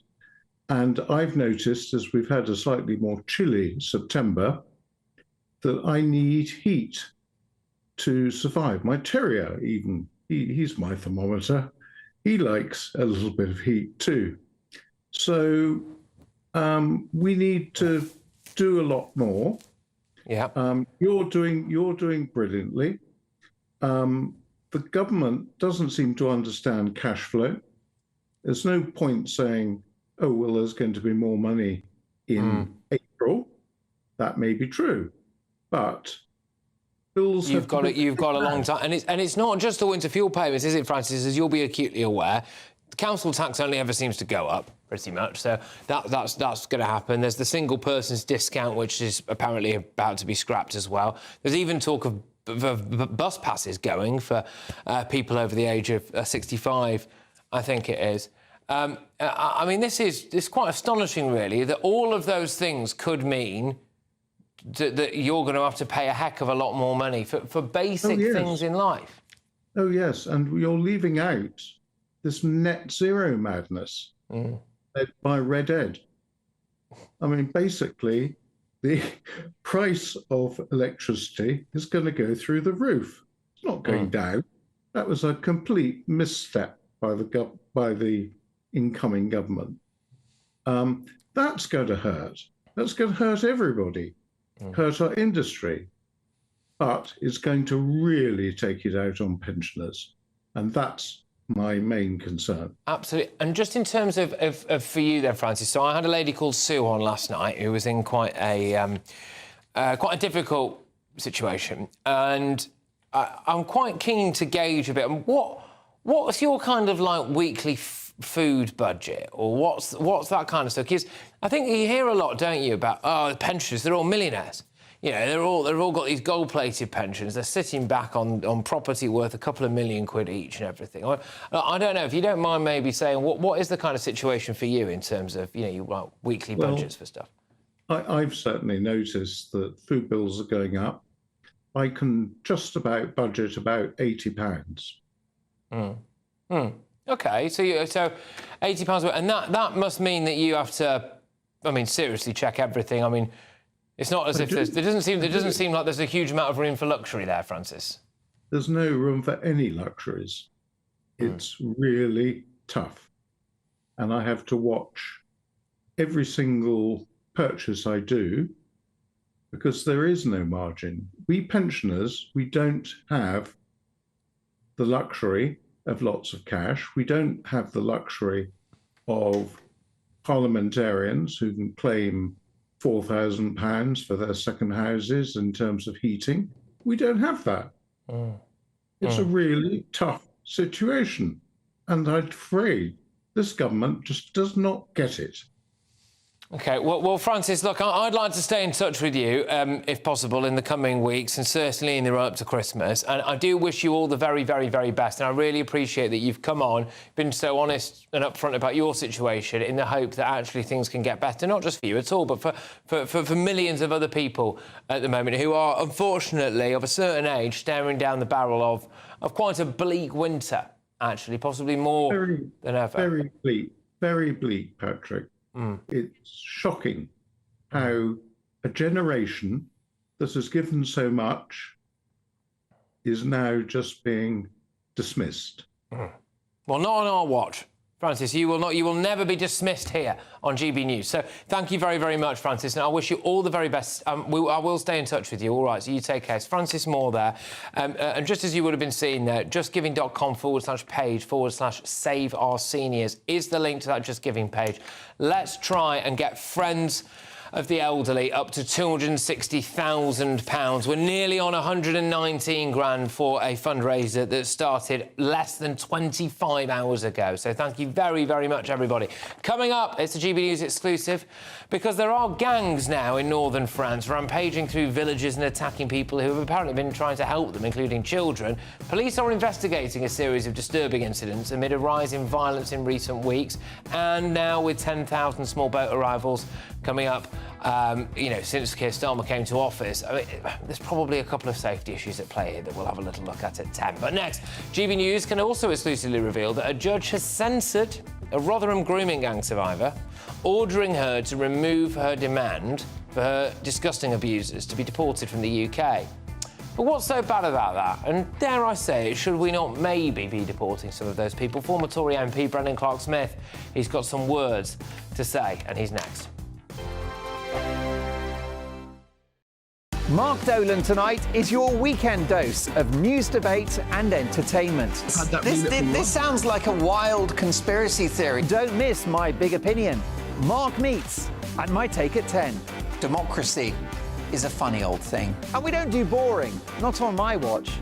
And I've noticed, as we've had a slightly more chilly September, that I need heat to survive. My terrier, even, he's my thermometer. He likes a little bit of heat too. So we need to do a lot more. Yeah. You're doing brilliantly. The government doesn't seem to understand cash flow. There's no point saying, oh, well, there's going to be more money in April. That may be true, but bills you've got a long time, and it's not just the winter fuel payments, is it, Francis? As you'll be acutely aware, the council tax only ever seems to go up, pretty much. So that's going to happen. There's the single person's discount, which is apparently about to be scrapped as well. There's even talk of bus passes going for people over the age of 65, I think it is. I mean, it's quite astonishing, really, that all of those things could mean that you're going to have to pay a heck of a lot more money for basic things in life. Oh, yes, and you're leaving out this net zero madness led by Red Ed. I mean, basically, the price of electricity is going to go through the roof. It's not going down. That was a complete misstep by the incoming government. That's going to hurt. That's going to hurt everybody, hurt our industry. But it's going to really take it out on pensioners. And that's my main concern. Absolutely. And just in terms of for you then, Francis, so I had a lady called Sue on last night who was in quite a difficult situation. And I'm quite keen to gauge a bit. What's your kind of like weekly food budget, or what's that kind of stuff? Because I think you hear a lot, don't you, about the pensioners, they're all millionaires. You know, they've all got these gold-plated pensions. They're sitting back on property worth a couple of million quid each and everything. I don't know, if you don't mind maybe saying what is the kind of situation for you in terms of, your weekly budgets for stuff? I've certainly noticed that food bills are going up. I can just about budget about £80. OK, so £80, and that must mean that you have to, seriously check everything. It's not as if there doesn't seem like there's a huge amount of room for luxury there, Francis. There's no room for any luxuries. It's really tough. And I have to watch every single purchase I do because there is no margin. We pensioners, we don't have the luxury of lots of cash. We don't have the luxury of parliamentarians who can claim £4,000 for their second houses in terms of heating. We don't have that. It's a really tough situation. And I'm afraid this government just does not get it. OK, well, Francis, look, I'd like to stay in touch with you, if possible, in the coming weeks and certainly in the run-up to Christmas. And I do wish you all the very, very, very best. And I really appreciate that you've come on, been so honest and upfront about your situation in the hope that actually things can get better, not just for you at all, but for millions of other people at the moment who are, unfortunately, of a certain age, staring down the barrel of quite a bleak winter, actually, possibly more than ever. Very bleak, Patrick. It's shocking how a generation that has given so much is now just being dismissed. Well, not on our watch, Francis. You will never be dismissed here on GB News. So thank you very, very much, Francis, and I wish you all the very best. I will stay in touch with you. All right, so you take care. It's Francis Moore there. And just as you would have been seeing there, justgiving.com/page/save our seniors is the link to that Just Giving page. Let's try and get friends of the elderly up to £260,000. We're nearly on 119 grand for a fundraiser that started less than 25 hours ago. So thank you very, very much, everybody. Coming up, it's a GB News exclusive because there are gangs now in northern France rampaging through villages and attacking people who have apparently been trying to help them, including children. Police are investigating a series of disturbing incidents amid a rise in violence in recent weeks, and now with 10,000 small boat arrivals coming up, since Keir Starmer came to office. I mean, there's probably a couple of safety issues at play here that we'll have a little look at 10. But next, GB News can also exclusively reveal that a judge has censored a Rotherham grooming gang survivor, ordering her to remove her demand for her disgusting abusers to be deported from the UK. But what's so bad about that? And dare I say it, should we not maybe be deporting some of those people? Former Tory MP Brendan Clark-Smith, he's got some words to say, and he's next. Mark Dolan tonight is your weekend dose of news, debate and entertainment. This sounds like a wild conspiracy theory. Don't miss my big opinion. Mark meets and my take at 10. Democracy is a funny old thing. And we don't do boring. Not on my watch.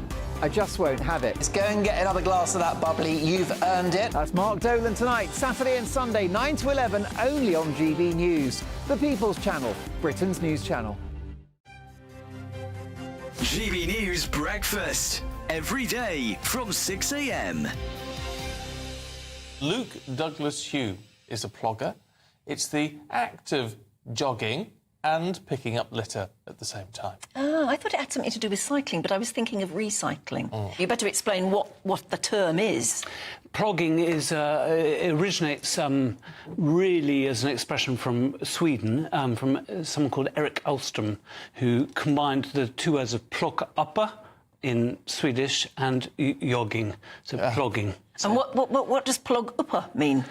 I just won't have it. Let's go and get another glass of that bubbly. You've earned it. That's Mark Dolan tonight, Saturday and Sunday, 9 to 11, only on GB News. The People's Channel, Britain's news channel. GB News Breakfast, every day from 6 a.m. Luke Douglas-Hugh is a plogger. It's the act of jogging and picking up litter at the same time. Oh, I thought it had something to do with cycling, but I was thinking of recycling. You better explain what the term is. Plogging originates really as an expression from Sweden, from someone called Erik Alström, who combined the two words of plocka uppa in Swedish and jogging, so plogging. And what does plog uppa mean?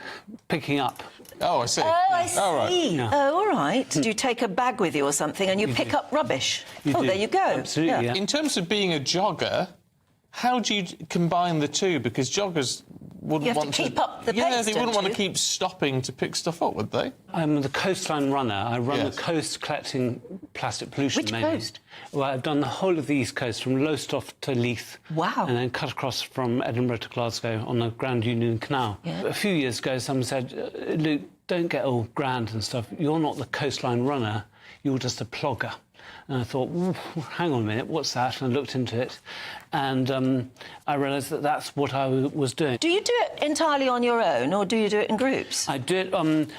Picking up. Oh, I see. Oh, I see. All right. Yeah. Oh, all right. Do you take a bag with you or something and you pick up rubbish? You do. There you go. Absolutely, yeah. In terms of being a jogger, how do you combine the two? Because joggers wouldn't You have want to keep up the pace, they wouldn't don't want to you? keep stopping to pick stuff up, would they? I'm the coastline runner. I run Yes. the coast collecting plastic pollution. Which mainly. coast? Well, I've done the whole of the East Coast, from Lowestoft to Leith. Wow. And then cut across from Edinburgh to Glasgow on the Grand Union Canal. Yeah. A few years ago, someone said, Luke, don't get all grand and stuff. You're not the coastline runner, you're just a plogger. And I thought, hang on a minute, what's that? And I looked into it, and I realised that that's what I was doing. Do you do it entirely on your own, or do you do it in groups? I do it.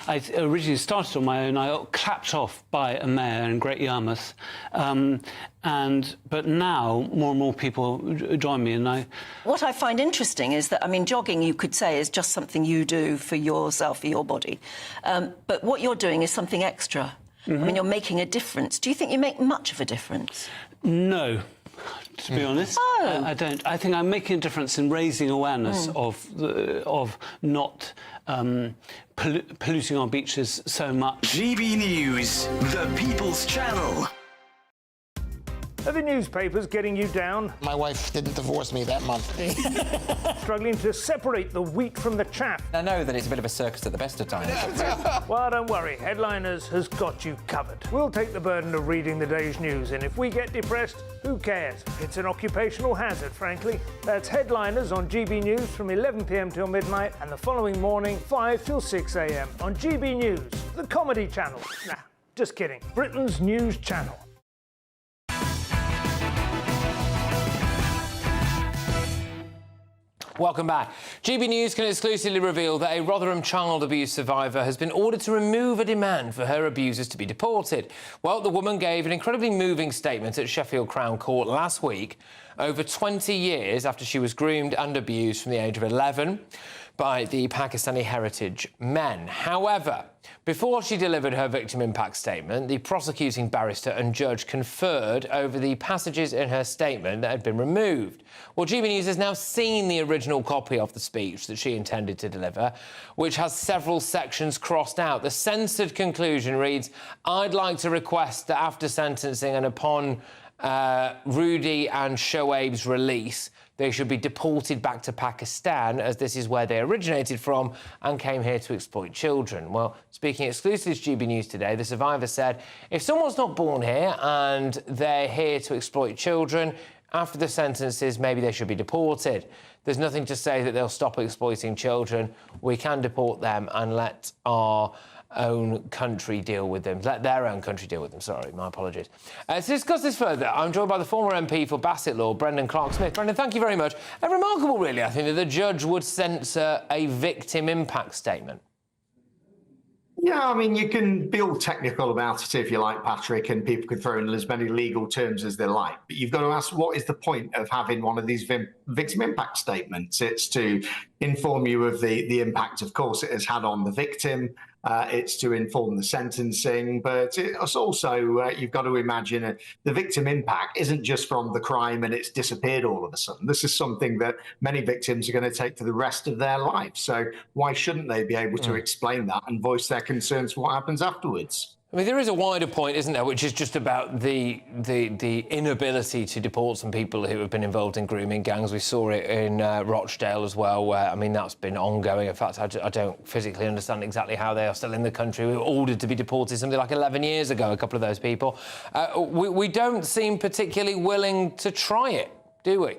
I originally started on my own. I got clapped off by a mayor in Great Yarmouth, but now more and more people join me, and I. What I find interesting is that, I mean, jogging, you could say, is just something you do for yourself, for your body, but what you're doing is something extra. I mean, you're making a difference. Do you think you make much of a difference? No, to be honest. Oh. I don't. I think I'm making a difference in raising awareness of not polluting our beaches so much. GB News, the People's Channel. Are the newspapers getting you down? My wife didn't divorce me that month. Struggling to separate the wheat from the chaff? I know that it's a bit of a circus at the best of times. Well, don't worry, Headliners has got you covered. We'll take the burden of reading the day's news, and if we get depressed, who cares? It's an occupational hazard, frankly. That's Headliners on GB News from 11 p.m. till midnight, and the following morning, 5 till 6 a.m. on GB News, the comedy channel. Nah, just kidding. Britain's news channel. Welcome back. GB News can exclusively reveal that a Rotherham child abuse survivor has been ordered to remove a demand for her abusers to be deported. Well, the woman gave an incredibly moving statement at Sheffield Crown Court last week, over 20 years after she was groomed and abused from the age of 11 by the Pakistani heritage men. However, before she delivered her victim impact statement, the prosecuting barrister and judge conferred over the passages in her statement that had been removed. Well, GB News has now seen the original copy of the speech that she intended to deliver, which has several sections crossed out. The censored conclusion reads, "I'd like to request that after sentencing and upon Rudy and Shoaib's release, they should be deported back to Pakistan, as this is where they originated from and came here to exploit children." Well, speaking exclusively to GB News today, the survivor said, if someone's not born here and they're here to exploit children, after the sentences, maybe they should be deported. There's nothing to say that they'll stop exploiting children. We can deport them and let our own country deal with them. Let their own country deal with them. Sorry, my apologies. To discuss this further, I'm joined by the former MP for Bassett Law, Brendan Clark-Smith. Brendan, thank you very much. Remarkable, really, I think, that the judge would censor a victim impact statement. Yeah, I mean, you can be all technical about it if you like, Patrick, and people can throw in as many legal terms as they like. But you've got to ask, what is the point of having one of these victim impact statements? It's to inform you of the impact, of course, it has had on the victim. It's to inform the sentencing, but it's also, you've got to imagine the victim impact isn't just from the crime and it's disappeared all of a sudden. This is something that many victims are going to take for the rest of their life. So why shouldn't they be able to explain that and voice their concerns for what happens afterwards? I mean, there is a wider point, isn't there, which is just about the inability to deport some people who have been involved in grooming gangs. We saw it in Rochdale as well, where, I mean, that's been ongoing. In fact, I don't physically understand exactly how they are still in the country. We were ordered to be deported something like 11 years ago, a couple of those people. We don't seem particularly willing to try it, do we?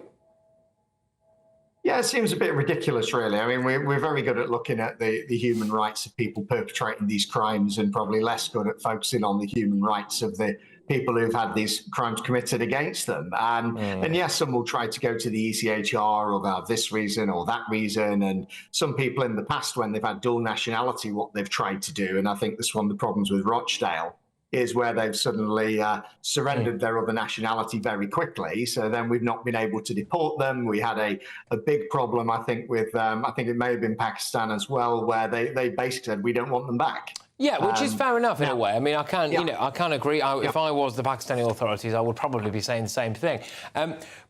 Yeah, it seems a bit ridiculous, really. I mean, we're very good at looking at the human rights of people perpetrating these crimes and probably less good at focusing on the human rights of the people who've had these crimes committed against them. And yes, some will try to go to the ECHR or they'll have this reason or that reason. And some people in the past, when they've had dual nationality, what they've tried to do, and I think this is one of the problems with Rochdale, is where they've suddenly surrendered their other nationality very quickly. So then we've not been able to deport them. We had a big problem, I think, with, I think it may have been Pakistan as well, where they basically said, we don't want them back. Yeah, which is fair enough in a way. I mean, I can, you know, I can agree. If I was the Pakistani authorities, I would probably be saying the same thing.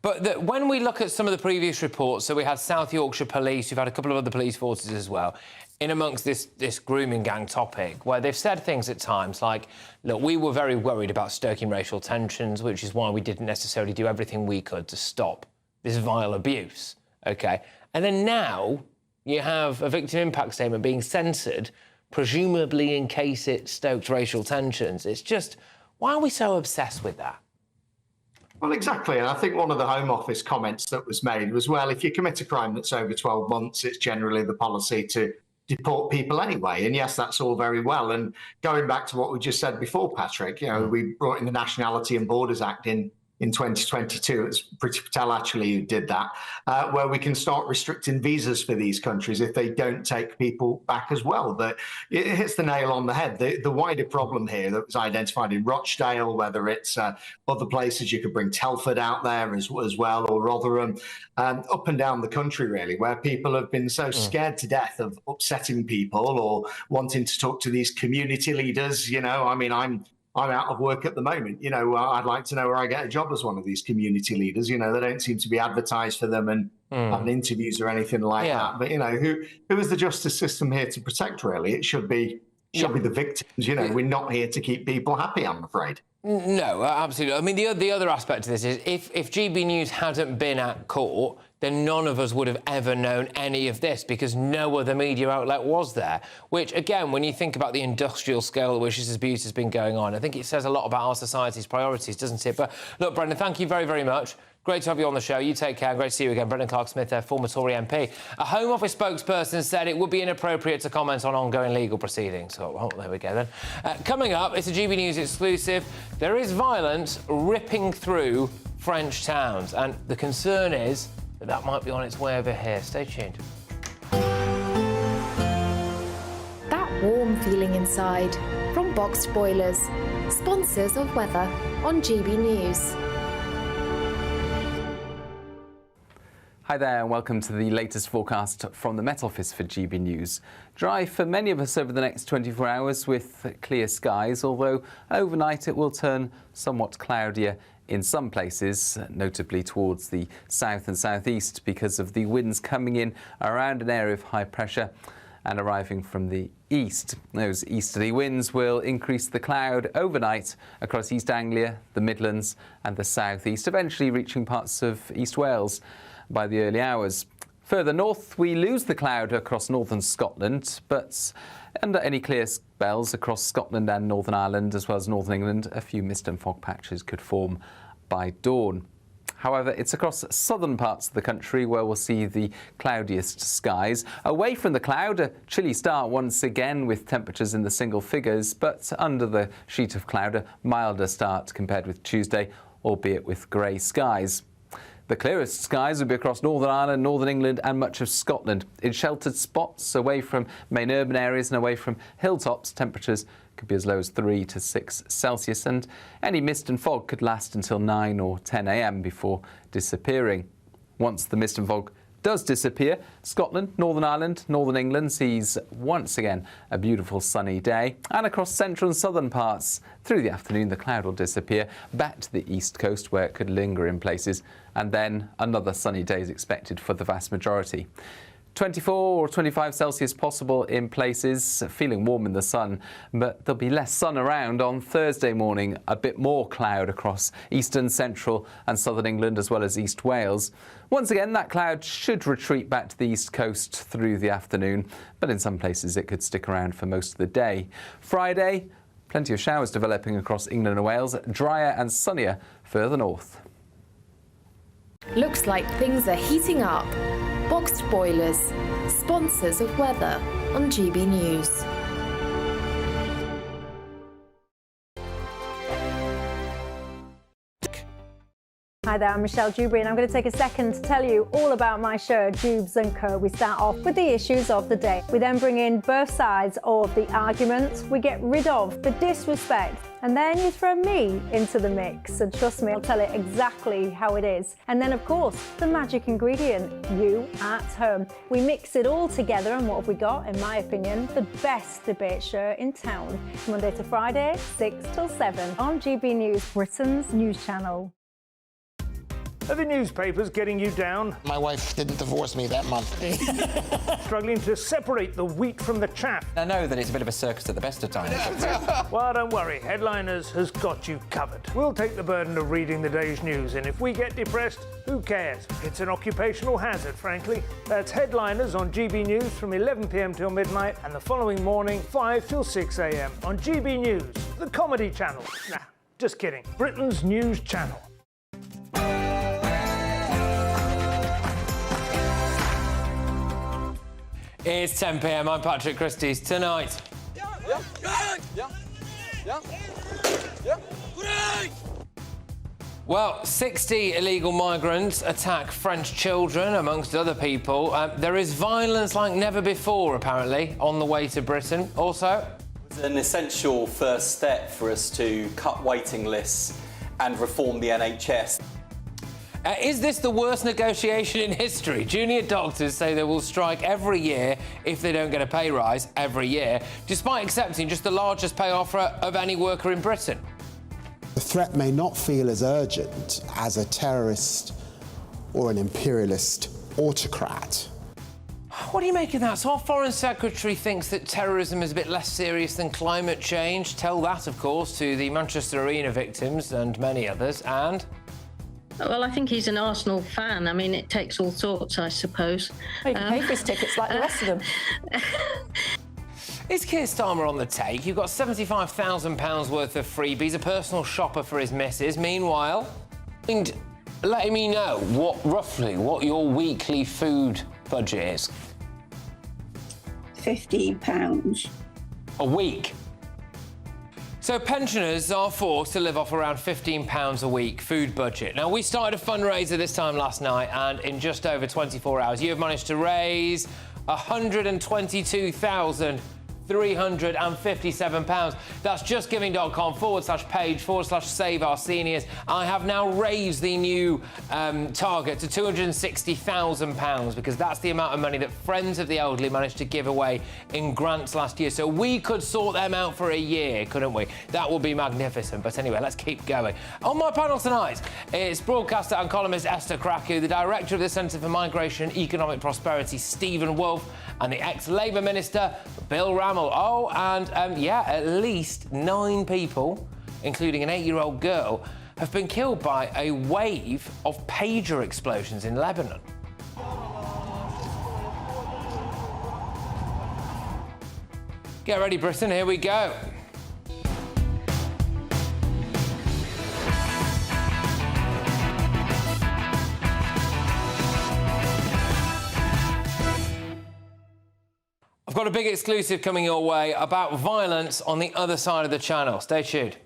But when we look at some of the previous reports, so we had South Yorkshire Police, we've had a couple of other police forces as well, in amongst this grooming gang topic, where they've said things at times like, look, we were very worried about stoking racial tensions, which is why we didn't necessarily do everything we could to stop this vile abuse, OK? And then now you have a victim impact statement being censored, presumably in case it stokes racial tensions. It's just, why are we so obsessed with that? Well, exactly. And I think one of the Home Office comments that was made was, well, if you commit a crime that's over 12 months, it's generally the policy to deport people anyway. And yes, that's all very well. And going back to what we just said before, Patrick, you know, we brought in the Nationality and Borders Act in 2022. It was Priti Patel actually who did that, where we can start restricting visas for these countries if they don't take people back as well. But it hits the nail on the head. The wider problem here that was identified in Rochdale, whether it's other places, you could bring Telford out there as well, or Rotherham, up and down the country, really, where people have been so scared to death of upsetting people or wanting to talk to these community leaders. You know, I mean, I'm out of work at the moment. You know, I'd like to know where I get a job as one of these community leaders. You know, they don't seem to be advertised for them and having interviews or anything like that. But, you know, who is the justice system here to protect, really? It should be the victims. You know, we're not here to keep people happy, I'm afraid. No, absolutely. I mean, the other aspect to this is if GB News hadn't been at court, then none of us would have ever known any of this because no other media outlet was there. Which, again, when you think about the industrial scale at which this abuse has been going on, I think it says a lot about our society's priorities, doesn't it? But look, Brendan, thank you very, very much. Great to have you on the show. You take care. Great to see you again. Brendan Clark-Smith, former Tory MP. A Home Office spokesperson said it would be inappropriate to comment on ongoing legal proceedings. Oh, there we go then. Coming up, it's a GB News exclusive. There is violence ripping through French towns, and the concern is that might be on its way over here. Stay tuned. That warm feeling inside from Boxed Boilers, sponsors of weather on GB News. Hi there and welcome to the latest forecast from the Met Office for GB News. Dry for many of us over the next 24 hours with clear skies, although overnight it will turn somewhat cloudier in some places, notably towards the south and southeast because of the winds coming in around an area of high pressure and arriving from the east. Those easterly winds will increase the cloud overnight across East Anglia, the Midlands and the southeast, eventually reaching parts of East Wales by the early hours. Further north, we lose the cloud across northern Scotland, but under any clear spells across Scotland and Northern Ireland, as well as Northern England, a few mist and fog patches could form by dawn. However, it's across southern parts of the country where we'll see the cloudiest skies. Away from the cloud, a chilly start once again with temperatures in the single figures, but under the sheet of cloud, a milder start compared with Tuesday, albeit with grey skies. The clearest skies will be across Northern Ireland, Northern England and much of Scotland. In sheltered spots, away from main urban areas and away from hilltops, temperatures could be as low as 3 to 6 Celsius, and any mist and fog could last until 9 or 10 a.m. before disappearing. Once the mist and fog does disappear, Scotland, Northern Ireland, Northern England sees once again a beautiful sunny day, and across central and southern parts through the afternoon the cloud will disappear back to the east coast where it could linger in places, and then another sunny day is expected for the vast majority. 24 or 25 Celsius possible in places, feeling warm in the sun, but there'll be less sun around on Thursday morning, a bit more cloud across eastern, central and southern England as well as East Wales. Once again, that cloud should retreat back to the east coast through the afternoon, but in some places it could stick around for most of the day. Friday, plenty of showers developing across England and Wales, drier and sunnier further north. Looks like things are heating up. Boxed Boilers, sponsors of weather on GB News. Hi there, I'm Michelle Dewberry and I'm going to take a second to tell you all about my show, Jubes & Co. We start off with the issues of the day. We then bring in both sides of the argument. We get rid of the disrespect. And then you throw me into the mix. And trust me, I'll tell it exactly how it is. And then, of course, the magic ingredient, you at home. We mix it all together and what have we got? In my opinion, the best debate show in town. Monday to Friday, 6 till 7 on GB News, Britain's news channel. Are the newspapers getting you down? My wife didn't divorce me that month. Struggling to separate the wheat from the chaff? I know that it's a bit of a circus at the best of times. Well, don't worry, Headliners has got you covered. We'll take the burden of reading the day's news, and if we get depressed, who cares? It's an occupational hazard, frankly. That's Headliners on GB News from 11 p.m. till midnight, and the following morning, 5 till 6 a.m. on GB News, the comedy channel. Nah, just kidding. Britain's news channel. It's 10 p.m. I'm Patrick Christys. Tonight. Well, 60 illegal migrants attack French children, amongst other people. There is violence like never before, apparently, on the way to Britain. Also, it's an essential first step for us to cut waiting lists and reform the NHS. Is this the worst negotiation in history? Junior doctors say they will strike every year if they don't get a pay rise every year, despite accepting just the largest pay offer of any worker in Britain. The threat may not feel as urgent as a terrorist or an imperialist autocrat. What do you make of that? So our Foreign Secretary thinks that terrorism is a bit less serious than climate change. Tell that, of course, to the Manchester Arena victims and many others. And? Well, I think he's an Arsenal fan. I mean, it takes all sorts, I suppose. Well, you can pay for his tickets like the rest of them. Is Keir Starmer on the take? You've got £75,000 worth of freebies, a personal shopper for his missus. Meanwhile, and letting me know roughly what your weekly food budget is. £15. A week? So pensioners are forced to live off around £15 a week food budget. Now, we started a fundraiser this time last night, and in just over 24 hours, you have managed to raise £122,357. That's justgiving.com/page/save our seniors. I have now raised the new target to £260,000 because that's the amount of money that Friends of the Elderly managed to give away in grants last year. So we could sort them out for a year, couldn't we? That would be magnificent. But anyway, let's keep going. On my panel tonight, it's broadcaster and columnist Esther Kraku, the director of the Centre for Migration and Economic Prosperity, Stephen Wolfe, and the ex-Labour Minister, Bill Rammell. Oh, and at least 9 people, including an 8-year-old girl, have been killed by a wave of pager explosions in Lebanon. Get ready, Britain, here we go. I've got a big exclusive coming your way about violence on the other side of the channel. Stay tuned.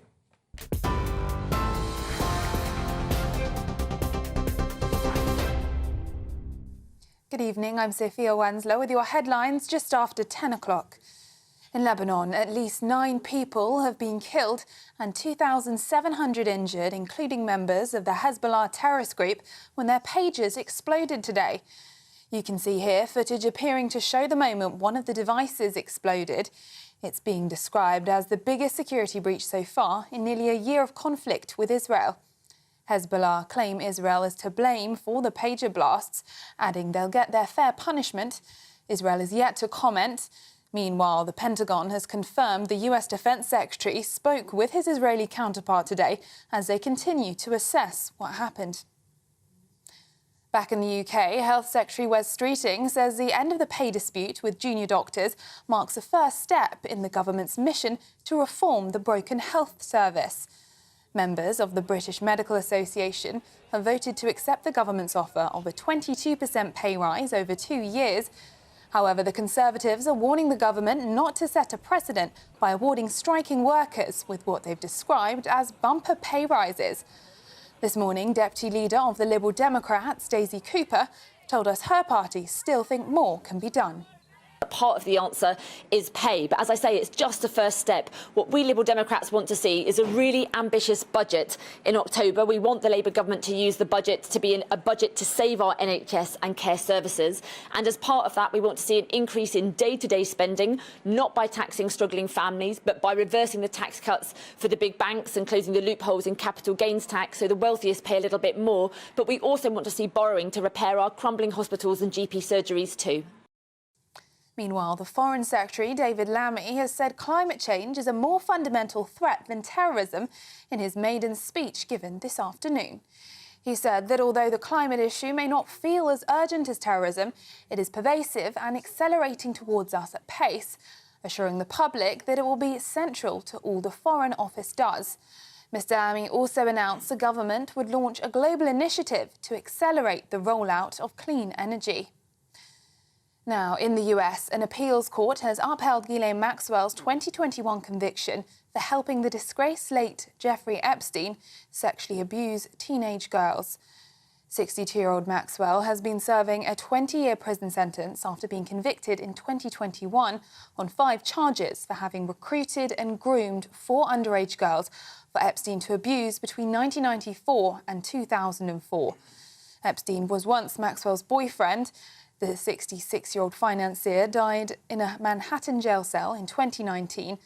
Good evening, I'm Sophia Wanslow with your headlines just after 10 o'clock. In Lebanon, at least 9 people have been killed and 2,700 injured, including members of the Hezbollah terrorist group, when their pagers exploded today. You can see here footage appearing to show the moment one of the devices exploded. It's being described as the biggest security breach so far in nearly a year of conflict with Israel. Hezbollah claim Israel is to blame for the pager blasts, adding they'll get their fair punishment. Israel is yet to comment. Meanwhile, the Pentagon has confirmed the US Defense Secretary spoke with his Israeli counterpart today as they continue to assess what happened. Back in the UK, Health Secretary Wes Streeting says the end of the pay dispute with junior doctors marks a first step in the government's mission to reform the broken health service. Members of the British Medical Association have voted to accept the government's offer of a 22% pay rise over 2 years. However, the Conservatives are warning the government not to set a precedent by awarding striking workers with what they've described as bumper pay rises. This morning, Deputy Leader of the Liberal Democrats, Daisy Cooper, told us her party still think more can be done. Part of the answer is pay, but as I say, it's just a first step. What we Liberal Democrats want to see is a really ambitious budget in October. We want the Labour government to use the budget to be a budget to save our NHS and care services, and as part of that we want to see an increase in day-to-day spending, not by taxing struggling families but by reversing the tax cuts for the big banks and closing the loopholes in capital gains tax so the wealthiest pay a little bit more. But we also want to see borrowing to repair our crumbling hospitals and GP surgeries too. Meanwhile, the Foreign Secretary, David Lammy, has said climate change is a more fundamental threat than terrorism in his maiden speech given this afternoon. He said that although the climate issue may not feel as urgent as terrorism, it is pervasive and accelerating towards us at pace, assuring the public that it will be central to all the Foreign Office does. Mr Lammy also announced the government would launch a global initiative to accelerate the rollout of clean energy. Now, in the US, an appeals court has upheld Ghislaine Maxwell's 2021 conviction for helping the disgraced late Jeffrey Epstein sexually abuse teenage girls. 62-year-old Maxwell has been serving a 20-year prison sentence after being convicted in 2021 on 5 charges for having recruited and groomed 4 underage girls for Epstein to abuse between 1994 and 2004. Epstein was once Maxwell's boyfriend. The 66-year-old financier died in a Manhattan jail cell in 2019,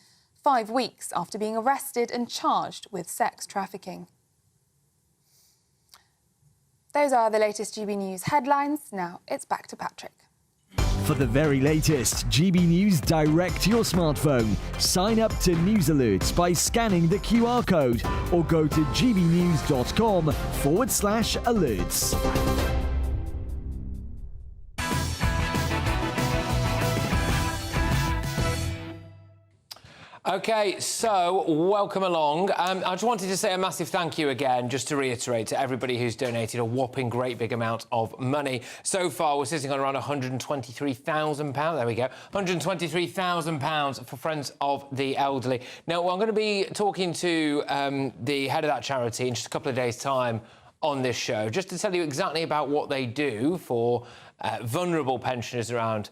5 weeks after being arrested and charged with sex trafficking. Those are the latest GB News headlines. Now it's back to Patrick. For the very latest GB News direct to your smartphone, sign up to News Alerts by scanning the QR code or go to gbnews.com/alerts. OK, so welcome along. I just wanted to say a massive thank you again, just to reiterate, to everybody who's donated a whopping great big amount of money. So far, we're sitting on around £123,000. There we go. £123,000 for Friends of the Elderly. Now, I'm going to be talking to the head of that charity in just a couple of days' time on this show, just to tell you exactly about what they do for vulnerable pensioners around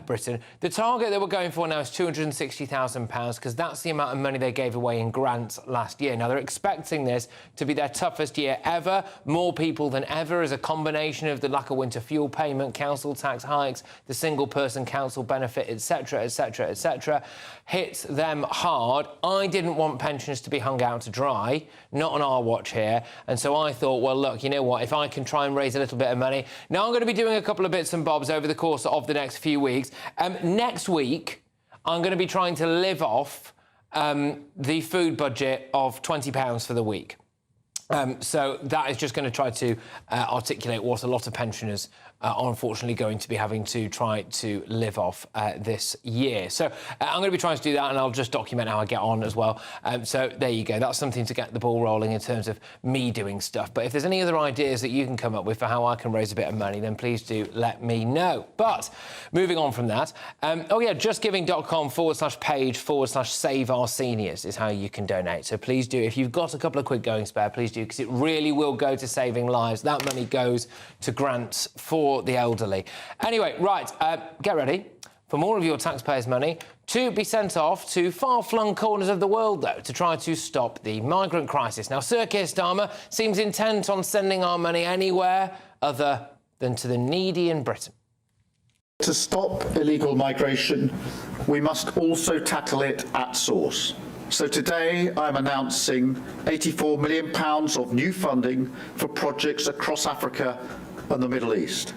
Britain. The target that we're going for now is £260,000 because that's the amount of money they gave away in grants last year. Now, they're expecting this to be their toughest year ever. More people than ever as a combination of the lack of winter fuel payment, council tax hikes, the single-person council benefit, etc., etc., etc., hits them hard. I didn't want pensioners to be hung out to dry, not on our watch here. And so I thought, well, look, you know what, if I can try and raise a little bit of money. Now, I'm going to be doing a couple of bits and bobs over the course of the next few weeks. Next week, I'm going to be trying to live off the food budget of £20 for the week. So that is just going to try to articulate what a lot of pensioners are unfortunately going to be having to try to live off this year. So I'm going to be trying to do that, and I'll just document how I get on as well. So there you go. That's something to get the ball rolling in terms of me doing stuff. But if there's any other ideas that you can come up with for how I can raise a bit of money, then please do let me know. But moving on from that, justgiving.com/page/save our seniors is how you can donate. So please do, if you've got a couple of quid going spare, please do, because it really will go to saving lives. That money goes to grants for the elderly. Anyway, right, get ready for more of your taxpayers' money to be sent off to far-flung corners of the world, though, to try to stop the migrant crisis. Now, Sir Keir Starmer seems intent on sending our money anywhere other than to the needy in Britain. To stop illegal migration, we must also tackle it at source. So today I'm announcing £84 million of new funding for projects across Africa and the Middle East.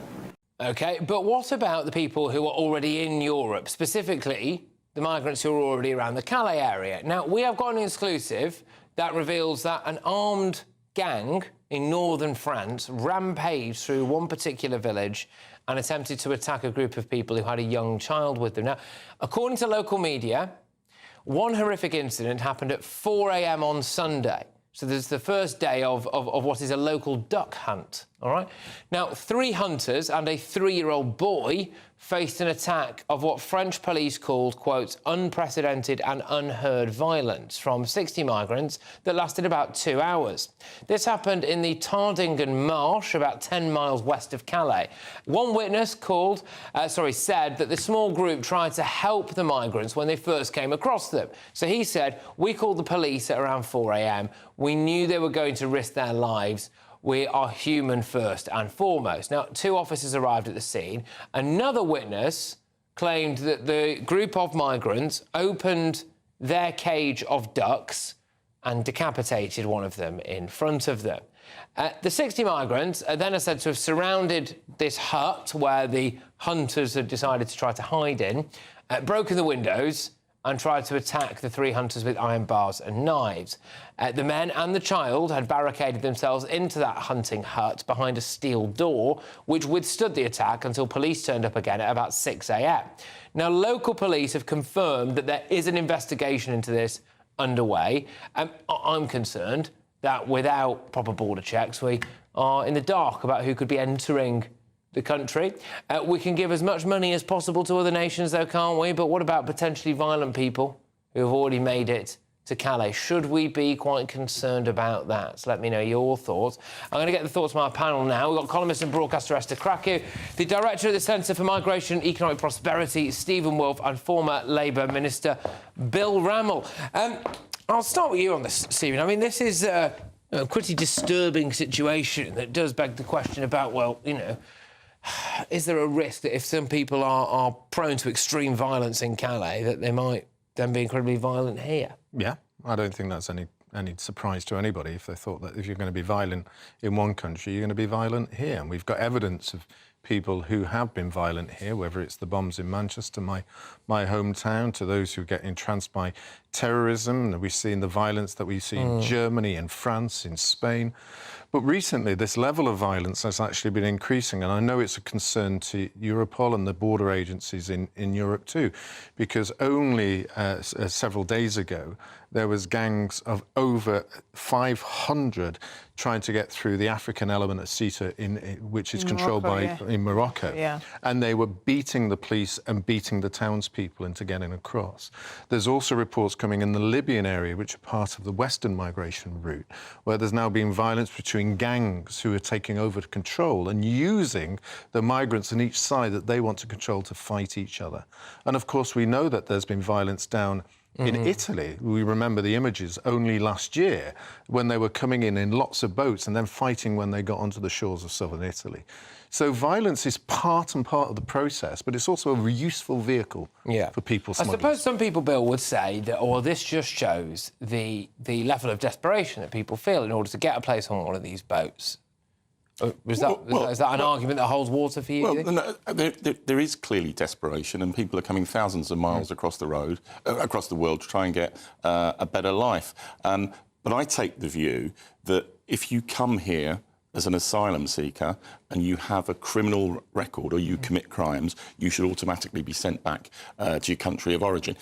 OK, but what about the people who are already in Europe, specifically the migrants who are already around the Calais area? Now, we have got an exclusive that reveals that an armed gang in northern France rampaged through one particular village and attempted to attack a group of people who had a young child with them. Now, according to local media, one horrific incident happened at 4 a.m. on Sunday. So this is the first day of what is a local duck hunt, all right? Now, 3 hunters and a 3-year-old boy faced an attack of what French police called, quote, unprecedented and unheard violence from 60 migrants that lasted about 2 hours. This happened in the Tardingen Marsh, about 10 miles west of Calais. One witness said that the small group tried to help the migrants when they first came across them. So he said, we called the police at around 4 a.m. We knew they were going to risk their lives. We are human first and foremost. Now, 2 officers arrived at the scene. Another witness claimed that the group of migrants opened their cage of ducks and decapitated one of them in front of them. The 60 migrants then are said to have surrounded this hut where the hunters had decided to try to hide in, broken the windows and tried to attack the 3 hunters with iron bars and knives. The men and the child had barricaded themselves into that hunting hut behind a steel door, which withstood the attack until police turned up again at about 6 a.m. Now, local police have confirmed that there is an investigation into this underway. I'm concerned that without proper border checks, we are in the dark about who could be entering the country. We can give as much money as possible to other nations, though, can't we? But what about potentially violent people who have already made it to Calais? Should we be quite concerned about that? So let me know your thoughts. I'm going to get the thoughts of my panel now. We've got columnist and broadcaster Esther Krakow, the director of the Centre for Migration and Economic Prosperity, Stephen Wolfe, and former Labour Minister Bill Rammell. I'll start with you on this, Stephen. I mean, this is a pretty disturbing situation that does beg the question about, well, you know, is there a risk that if some people are prone to extreme violence in Calais, that they might then be incredibly violent here? Yeah, I don't think that's any surprise to anybody if they thought that if you're going to be violent in one country, you're going to be violent here. And we've got evidence of people who have been violent here, whether it's the bombs in Manchester, my hometown, to those who get entranced by terrorism. We've seen the violence that we see in Germany, in France, in Spain. But recently, this level of violence has actually been increasing, and I know it's a concern to Europol and the border agencies in Europe too, because only several days ago, there was gangs of over 500 trying to get through the African element of Ceuta, which is controlled in Morocco. Yeah. And they were beating the police and beating the townspeople into getting across. There's also reports coming in the Libyan area, which are part of the Western migration route, where there's now been violence between gangs who are taking over control and using the migrants on each side that they want to control to fight each other. And of course, we know that there's been violence down in Italy. We remember the images only last year when they were coming in lots of boats and then fighting when they got onto the shores of southern Italy. So violence is part and part of the process, but it's also a useful vehicle for people smugglers. I suppose some people, Bill, would say that, this just shows the level of desperation that people feel in order to get a place on one of these boats. Is that an argument that holds water for you? Well, no, there is clearly desperation, and people are coming thousands of miles across the world to try and get a better life. But I take the view that if you come here as an asylum seeker and you have a criminal record or you commit crimes, you should automatically be sent back to your country of origin.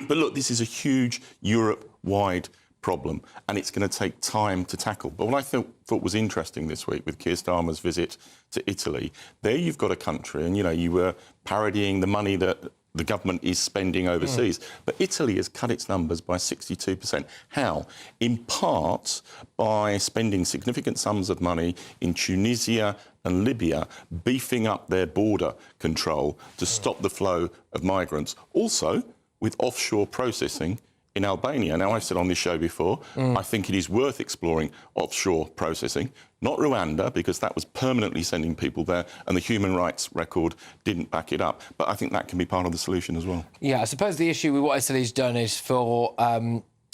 But look, this is a huge Europe-wide problem, and it's going to take time to tackle. But what I thought was interesting this week with Keir Starmer's visit to Italy, there you've got a country, and, you were parodying the money that the government is spending overseas. But Italy has cut its numbers by 62%. How? In part by spending significant sums of money in Tunisia and Libya, beefing up their border control to stop the flow of migrants. Also, with offshore processing in Albania. Now, I've said on this show before, I think it is worth exploring offshore processing, not Rwanda, because that was permanently sending people there and the human rights record didn't back it up. But I think that can be part of the solution as well. Yeah, I suppose the issue with what Italy's done is for...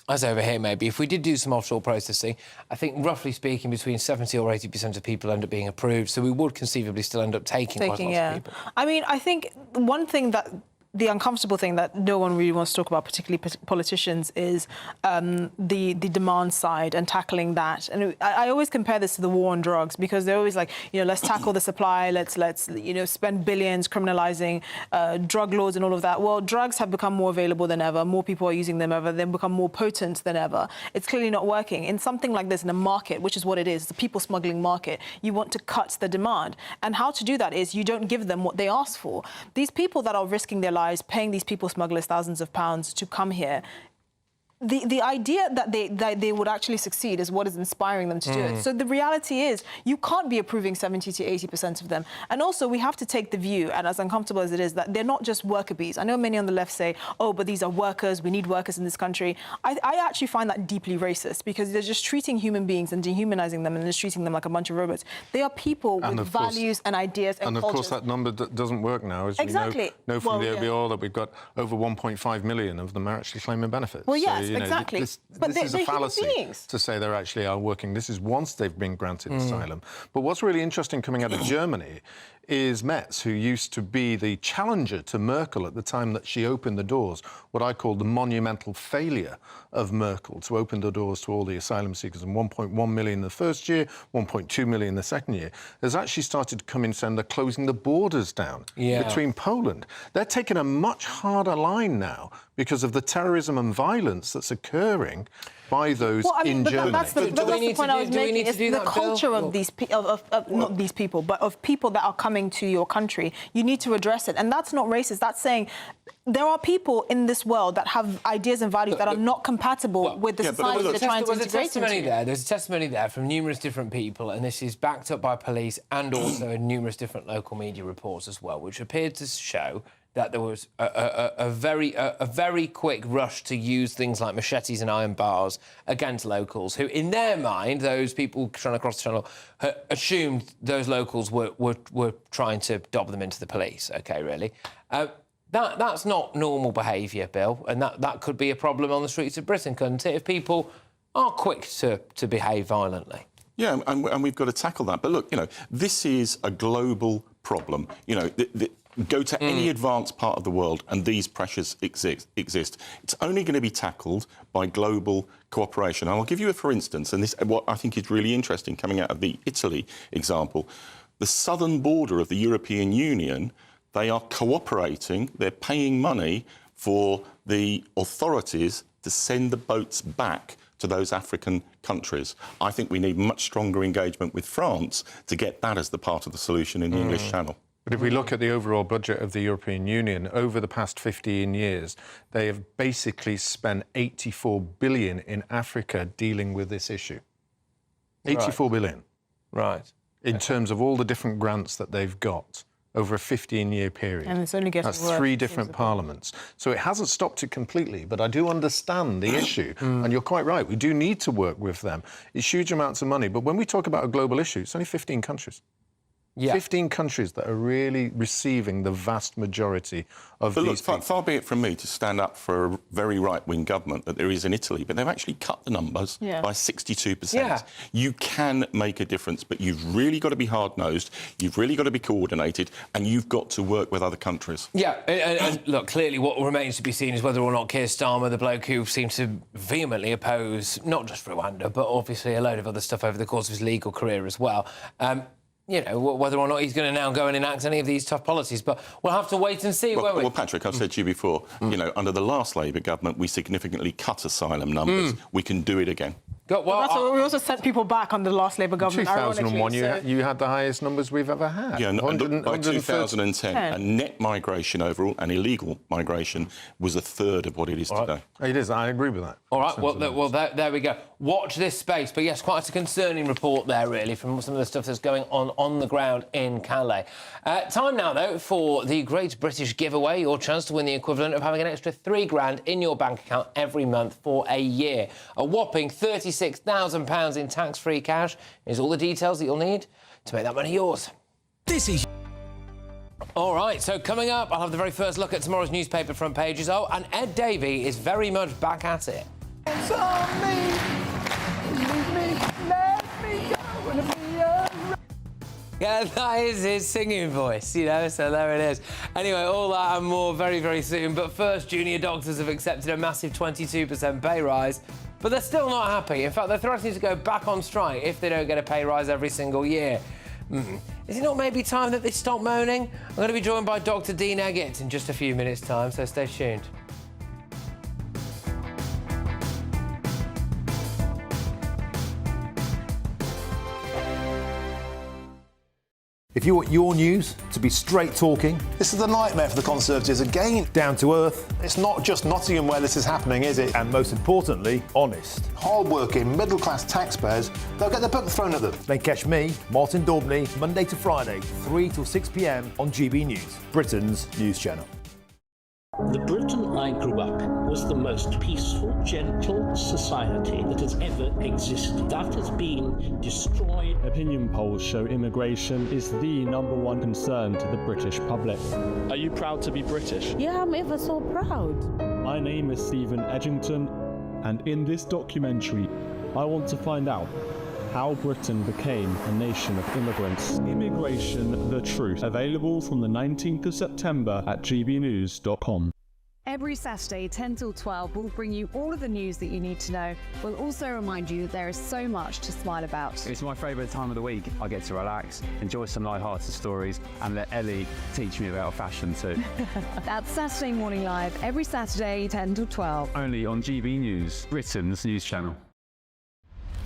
us over here, maybe, if we did do some offshore processing, I think, roughly speaking, between 70 or 80% of people end up being approved, so we would conceivably still end up taking quite lots of people. I mean, I think one thing that... The uncomfortable thing that no one really wants to talk about, particularly politicians, is the demand side and tackling that. And I always compare this to the war on drugs, because they're always like, let's tackle the supply, let's spend billions criminalising drug laws and all of that. Well, drugs have become more available than ever. More people are using them ever. They've become more potent than ever. It's clearly not working. In something like this, in a market, which is what it is, the people smuggling market, you want to cut the demand. And how to do that is you don't give them what they ask for. These people that are risking their lives, paying these people smugglers thousands of pounds to come here, the idea that they would actually succeed is what is inspiring them to do it. So the reality is you can't be approving 70 to 80% of them. And also we have to take the view, and as uncomfortable as it is, that they're not just worker bees. I know many on the left say, but these are workers, we need workers in this country. I actually find that deeply racist, because they're just treating human beings and dehumanizing them and just treating them like a bunch of robots. They are people with values and ideas and cultures. And of course that number doesn't work now, as exactly. we know from the OBR that we've got over 1.5 million of them are actually claiming benefits. Well, yes. So, exactly. This but is a fallacy to say they actually are working. This is once they've been granted asylum. But what's really interesting coming out of Germany is Metz, who used to be the challenger to Merkel at the time that she opened the doors, what I call the monumental failure of Merkel to open the doors to all the asylum seekers, and 1.1 million the first year, 1.2 million the second year, has actually started to come in saying they're closing the borders down between Poland. They're taking a much harder line now because of the terrorism and violence that's occurring by those in Germany. That's the point I was making. It's the culture of these not these people, but of people that are coming to your country. You need to address it, and that's not racist. That's saying there are people in this world that have ideas and values that are not compatible with the society they're trying to integrate into. There's a testimony there from numerous different people, and this is backed up by police and also in numerous different local media reports as well, which appeared to show that there was a very quick rush to use things like machetes and iron bars against locals who, in their mind, those people trying to cross the channel, assumed those locals were trying to dob them into the police. OK, really? That's not normal behaviour, Bill, and that could be a problem on the streets of Britain, couldn't it, if people are quick to behave violently? Yeah, and we've got to tackle that. But look, this is a global problem. You know, go to any advanced part of the world and these pressures exist. It's only going to be tackled by global cooperation. And I'll give you a for instance, and this what I think is really interesting coming out of the Italy example. The southern border of the European Union, they are cooperating, they're paying money for the authorities to send the boats back to those African countries. I think we need much stronger engagement with France to get that as the part of the solution in the English Channel. But if we look at the overall budget of the European Union, over the past 15 years, they have basically spent 84 billion in Africa dealing with this issue. 84 billion. Right. In terms of all the different grants that they've got over a 15-year period. And it's only getting That's worse. 3 different parliaments. So it hasn't stopped it completely, but I do understand the issue. And you're quite right, we do need to work with them. It's huge amounts of money, but when we talk about a global issue, it's only 15 countries. Yeah. 15 countries that are really receiving the vast majority of but these look, far be it from me to stand up for a very right-wing government that there is in Italy, but they've actually cut the numbers by 62%. Yeah. You can make a difference, but you've really got to be hard-nosed, you've really got to be coordinated, and you've got to work with other countries. Yeah, and look, clearly what remains to be seen is whether or not Keir Starmer, the bloke who seems to vehemently oppose not just Rwanda, but obviously a load of other stuff over the course of his legal career as well, you know, whether or not he's going to now go and enact any of these tough policies. But we'll have to wait and see, won't we? Well, Patrick, I've said to you before, you know, under the last Labour government, we significantly cut asylum numbers. We can do it again. Well, that's what we also sent people back under the last Labour government. 2001, ironically, you had the highest numbers we've ever had. Yeah, by 2010, and net migration overall and illegal migration was a third of what it is today. It is, I agree with that. All right, well, there we go. Watch this space. But yes, quite a concerning report there, really, from some of the stuff that's going on the ground in Calais. Time now, though, for the Great British Giveaway, your chance to win the equivalent of having an extra £3,000 in your bank account every month for a year. A whopping £36,000 in tax-free cash is all the details that you'll need to make that money yours. This is... All right, so coming up, I'll have the very first look at tomorrow's newspaper front pages. Oh, and Ed Davey is very much back at it. It's on me. Leave me, let me go and be a... Yeah, that is his singing voice, you know, so there it is. Anyway, all that and more very, very soon. But first, junior doctors have accepted a massive 22% pay rise, but they're still not happy. In fact, they're threatening to go back on strike if they don't get a pay rise every single year. Is it not maybe time that they stop moaning? I'm going to be joined by Dr. Dean Eggett in just a few minutes' time, so stay tuned. If you want your news to be straight talking, this is a nightmare for the Conservatives again. Down to earth. It's not just Nottingham where this is happening, is it? And most importantly, honest. Hard-working, middle-class taxpayers, they'll get their book thrown at them. Then catch me, Martin Daubney, Monday to Friday, 3 till 6 p.m. on GB News, Britain's news channel. The Britain I grew up was the most peaceful, gentle society that has ever existed. That has been destroyed. Opinion polls show immigration is the #1 concern to the British public. Are you proud to be British? Yeah, I'm ever so proud. My name is Stephen Edgington, and in this documentary, I want to find out how Britain became a nation of immigrants. Immigration, the Truth. Available from the 19th of September at gbnews.com. Every Saturday, 10 till 12, we'll bring you all of the news that you need to know. We'll also remind you that there is so much to smile about. It's my favourite time of the week. I get to relax, enjoy some light-hearted stories, and let Ellie teach me about fashion too. That's Saturday Morning Live, every Saturday, 10 till 12. Only on GB News, Britain's news channel.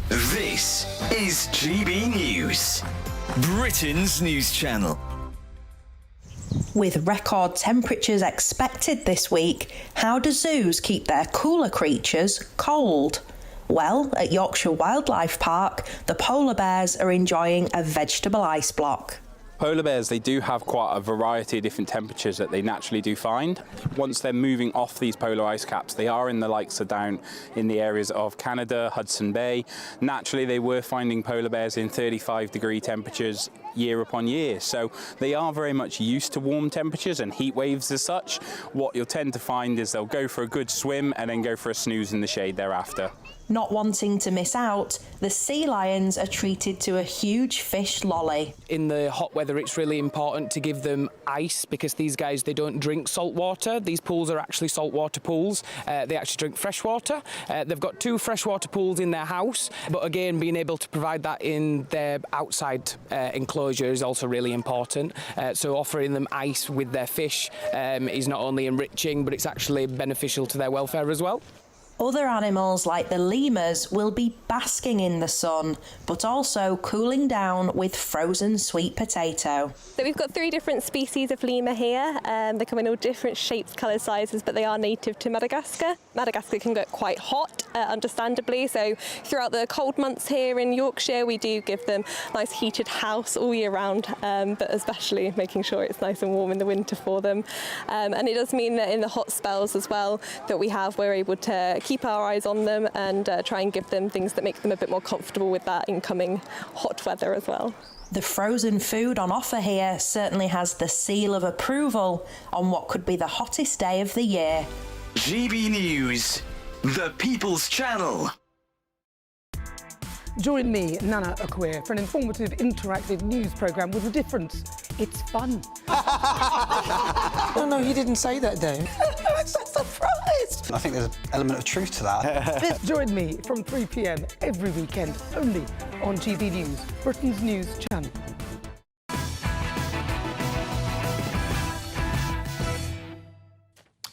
This is GB News, Britain's news channel. With record temperatures expected this week, how do zoos keep their cooler creatures cold? Well, at Yorkshire Wildlife Park, the polar bears are enjoying a vegetable ice block. Polar bears, they do have quite a variety of different temperatures that they naturally do find. Once they're moving off these polar ice caps, they are in the likes of down in the areas of Canada, Hudson Bay. Naturally, they were finding polar bears in 35-degree temperatures year upon year. So they are very much used to warm temperatures and heat waves as such. What you'll tend to find is they'll go for a good swim and then go for a snooze in the shade thereafter. Not wanting to miss out, the sea lions are treated to a huge fish lolly. In the hot weather, it's really important to give them ice because these guys, they don't drink salt water. These pools are actually saltwater pools. They actually drink fresh water. They've got 2 freshwater pools in their house, but again, being able to provide that in their outside enclosure is also really important. So offering them ice with their fish is not only enriching, but it's actually beneficial to their welfare as well. Other animals like the lemurs will be basking in the sun, but also cooling down with frozen sweet potato. So we've got 3 different species of lemur here. They come in all different shapes, colours, sizes, but they are native to Madagascar. Madagascar can get quite hot, understandably, so throughout the cold months here in Yorkshire, we do give them a nice heated house all year round, but especially making sure it's nice and warm in the winter for them. And it does mean that in the hot spells as well that we're able to keep our eyes on them and try and give them things that make them a bit more comfortable with that incoming hot weather as well. The frozen food on offer here certainly has the seal of approval on what could be the hottest day of the year. GB News, the People's Channel. Join me, Nana Akweer, for an informative, interactive news programme with a difference. It's fun. No, he didn't say that, Dave. I'm so surprised. I think there's an element of truth to that. Join me from 3 p.m. every weekend, only on GB News, Britain's news channel.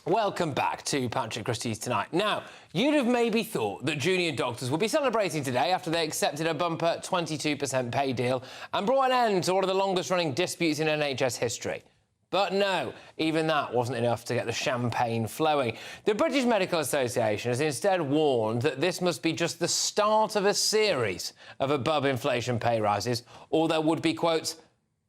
Welcome back to Patrick Christys Tonight. Now, you'd have maybe thought that junior doctors would be celebrating today after they accepted a bumper 22% pay deal and brought an end to one of the longest-running disputes in NHS history. But no, even that wasn't enough to get the champagne flowing. The British Medical Association has instead warned that this must be just the start of a series of above-inflation pay rises, or there would be, quote,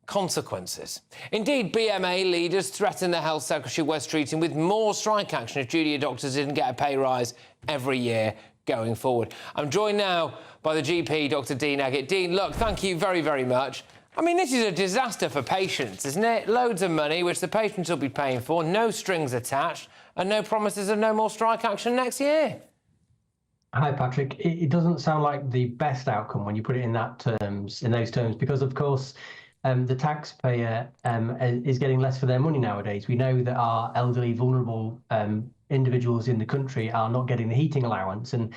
consequences. Indeed, BMA leaders threatened the Health Secretary Wes Streeting with more strike action if junior doctors didn't get a pay rise every year going forward. I'm joined now by the GP, Dr. Dean Eggett. Dean, look, thank you very, very much. I mean, this is a disaster for patients, isn't it? Loads of money, which the patients will be paying for, no strings attached, and no promises of no more strike action next year. Hi, Patrick. It doesn't sound like the best outcome when you put it in those terms, because, of course, the taxpayer is getting less for their money nowadays. We know that our elderly, vulnerable individuals in the country are not getting the heating allowance, and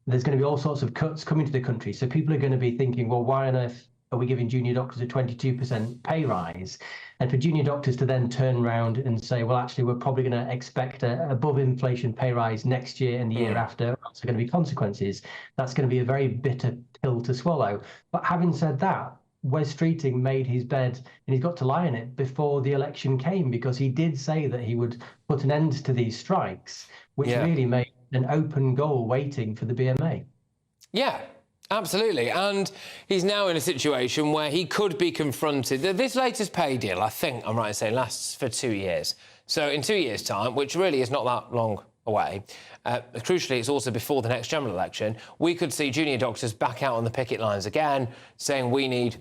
there's going to be all sorts of cuts coming to the country. So people are going to be thinking, well, why on earth are we giving junior doctors a 22% pay rise? And for junior doctors to then turn around and say, well, actually, we're probably going to expect an above inflation pay rise next year and the year after, also going to be consequences. That's going to be a very bitter pill to swallow. But having said that, Wes Streeting made his bed and he's got to lie in it before the election came, because he did say that he would put an end to these strikes, which really made an open goal waiting for the BMA. Yeah, absolutely. And he's now in a situation where he could be confronted. This latest pay deal, I think I'm right in saying, lasts for 2 years. So in 2 years' time, which really is not that long away, crucially, it's also before the next general election, we could see junior doctors back out on the picket lines again, saying we need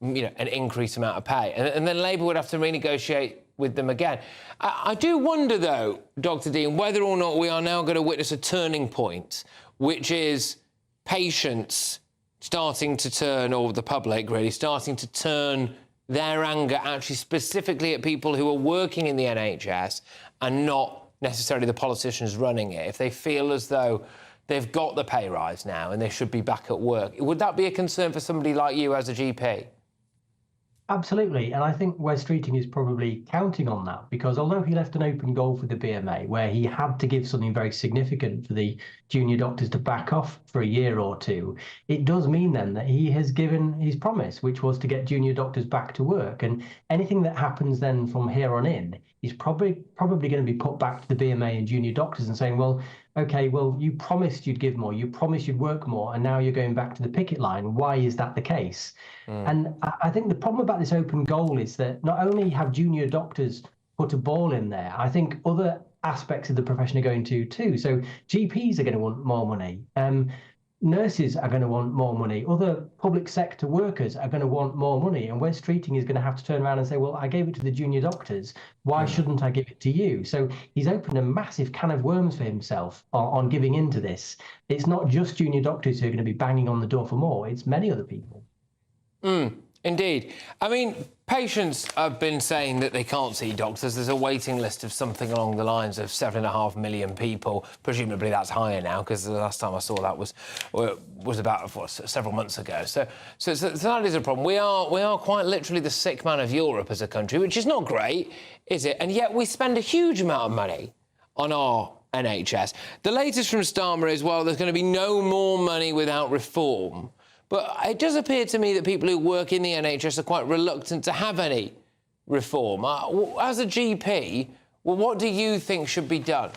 an increased amount of pay. And then Labour would have to renegotiate with them again. I do wonder, though, Dr. Dean, whether or not we are now going to witness a turning point, which is patients starting to turn, or the public really, starting to turn their anger actually specifically at people who are working in the NHS and not necessarily the politicians running it, if they feel as though they've got the pay rise now and they should be back at work. Would that be a concern for somebody like you as a GP? Absolutely, and I think Wes Streeting is probably counting on that, because although he left an open goal for the BMA, where he had to give something very significant for the junior doctors to back off for a year or two, it does mean then that he has given his promise, which was to get junior doctors back to work. And anything that happens then from here on in is probably going to be put back to the BMA and junior doctors and saying, well, OK, well, you promised you'd give more, you promised you'd work more, and now you're going back to the picket line. Why is that the case? And I think the problem about this open goal is that not only have junior doctors put a ball in there, I think other aspects of the profession are going to too. So GPs are going to want more money. Nurses are going to want more money. Other public sector workers are going to want more money. And Wes Streeting is going to have to turn around and say, well, I gave it to the junior doctors. Why shouldn't I give it to you? So he's opened a massive can of worms for himself on giving into this. It's not just junior doctors who are going to be banging on the door for more. It's many other people. Indeed. I mean, patients have been saying that they can't see doctors. There's a waiting list of something along the lines of 7.5 million people. Presumably that's higher now, because the last time I saw that was about several months ago. So that is a problem. We are quite literally the sick man of Europe as a country, which is not great, is it? And yet we spend a huge amount of money on our NHS. The latest from Starmer is, well, there's going to be no more money without reform. But it does appear to me that people who work in the NHS are quite reluctant to have any reform. As a GP, well, what do you think should be done?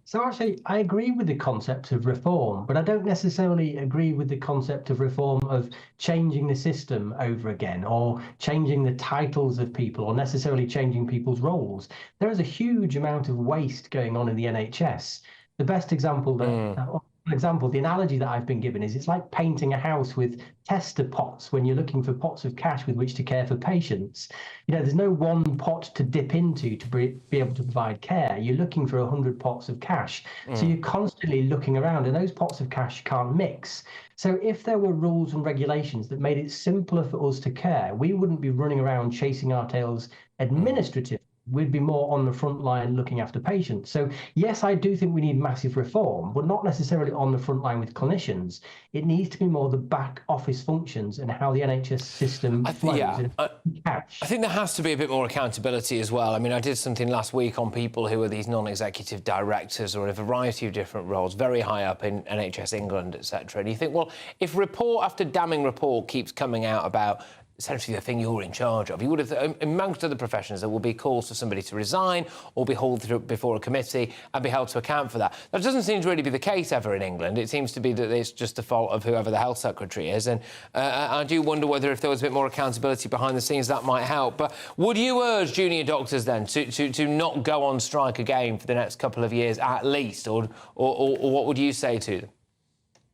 So actually, I agree with the concept of reform, but I don't necessarily agree with the concept of reform of changing the system over again, or changing the titles of people, or necessarily changing people's roles. There is a huge amount of waste going on in the NHS. The best example the analogy that I've been given is it's like painting a house with tester pots when you're looking for pots of cash with which to care for patients. You know, there's no one pot to dip into to be able to provide care. You're looking for 100 pots of cash. So you're constantly looking around, and those pots of cash can't mix. So if there were rules and regulations that made it simpler for us to care, we wouldn't be running around chasing our tails administratively. We'd be more on the front line looking after patients. So yes, I do think we need massive reform, but not necessarily on the front line with clinicians. It needs to be more the back office functions and how the NHS system flows. I think there has to be a bit more accountability as well. I mean, I did something last week on people who are these non-executive directors or a variety of different roles, very high up in NHS England, etc. And you think, well, if report after damning report keeps coming out about essentially the thing you're in charge of, you would have, amongst other professions, there will be calls for somebody to resign or be hauled before a committee and be held to account for that. That doesn't seem to really be the case ever in England. It seems to be that it's just the fault of whoever the health secretary is, and I do wonder whether if there was a bit more accountability behind the scenes, that might help. But would you urge junior doctors then to not go on strike again for the next couple of years at least, or what would you say to them?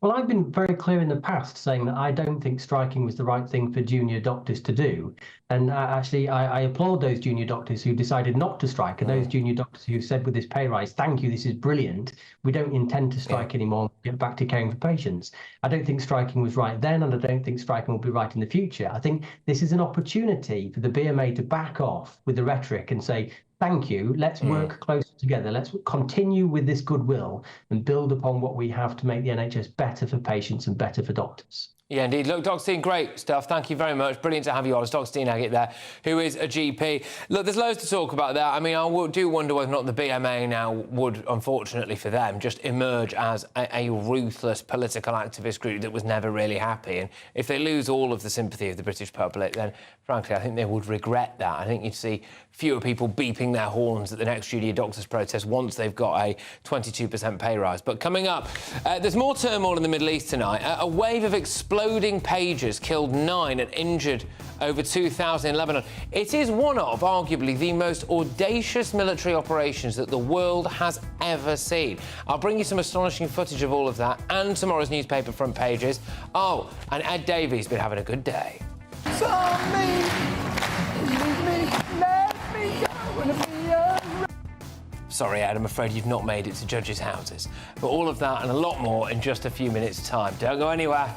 Well, I've been very clear in the past saying that I don't think striking was the right thing for junior doctors to do. And actually, I applaud those junior doctors who decided not to strike, and those junior doctors who said with this pay rise, thank you, this is brilliant. We don't intend to strike anymore, get back to caring for patients. I don't think striking was right then, and I don't think striking will be right in the future. I think this is an opportunity for the BMA to back off with the rhetoric and say, thank you, let's work closer together. Let's continue with this goodwill and build upon what we have to make the NHS better for patients and better for doctors. Yeah, indeed. Look, Dr. Steen, great stuff. Thank you very much. Brilliant to have you on. It's Dr. Steen Agate there, who is a GP. Look, there's loads to talk about there. I mean, I do wonder whether or not the BMA now would, unfortunately for them, just emerge as a ruthless political activist group that was never really happy. And if they lose all of the sympathy of the British public, then, frankly, I think they would regret that. I think you'd see fewer people beeping their horns at the next junior doctors' protest once they've got a 22% pay rise. But coming up, there's more turmoil in the Middle East tonight. A wave of exploding pages killed 9 and injured over 2,000 in Lebanon. It is one of, arguably, the most audacious military operations that the world has ever seen. I'll bring you some astonishing footage of all of that and tomorrow's newspaper front pages. Oh, and Ed Davies been having a good day. Sorry, Ed, I'm afraid you've not made it to judges' houses. But all of that and a lot more in just a few minutes' time. Don't go anywhere.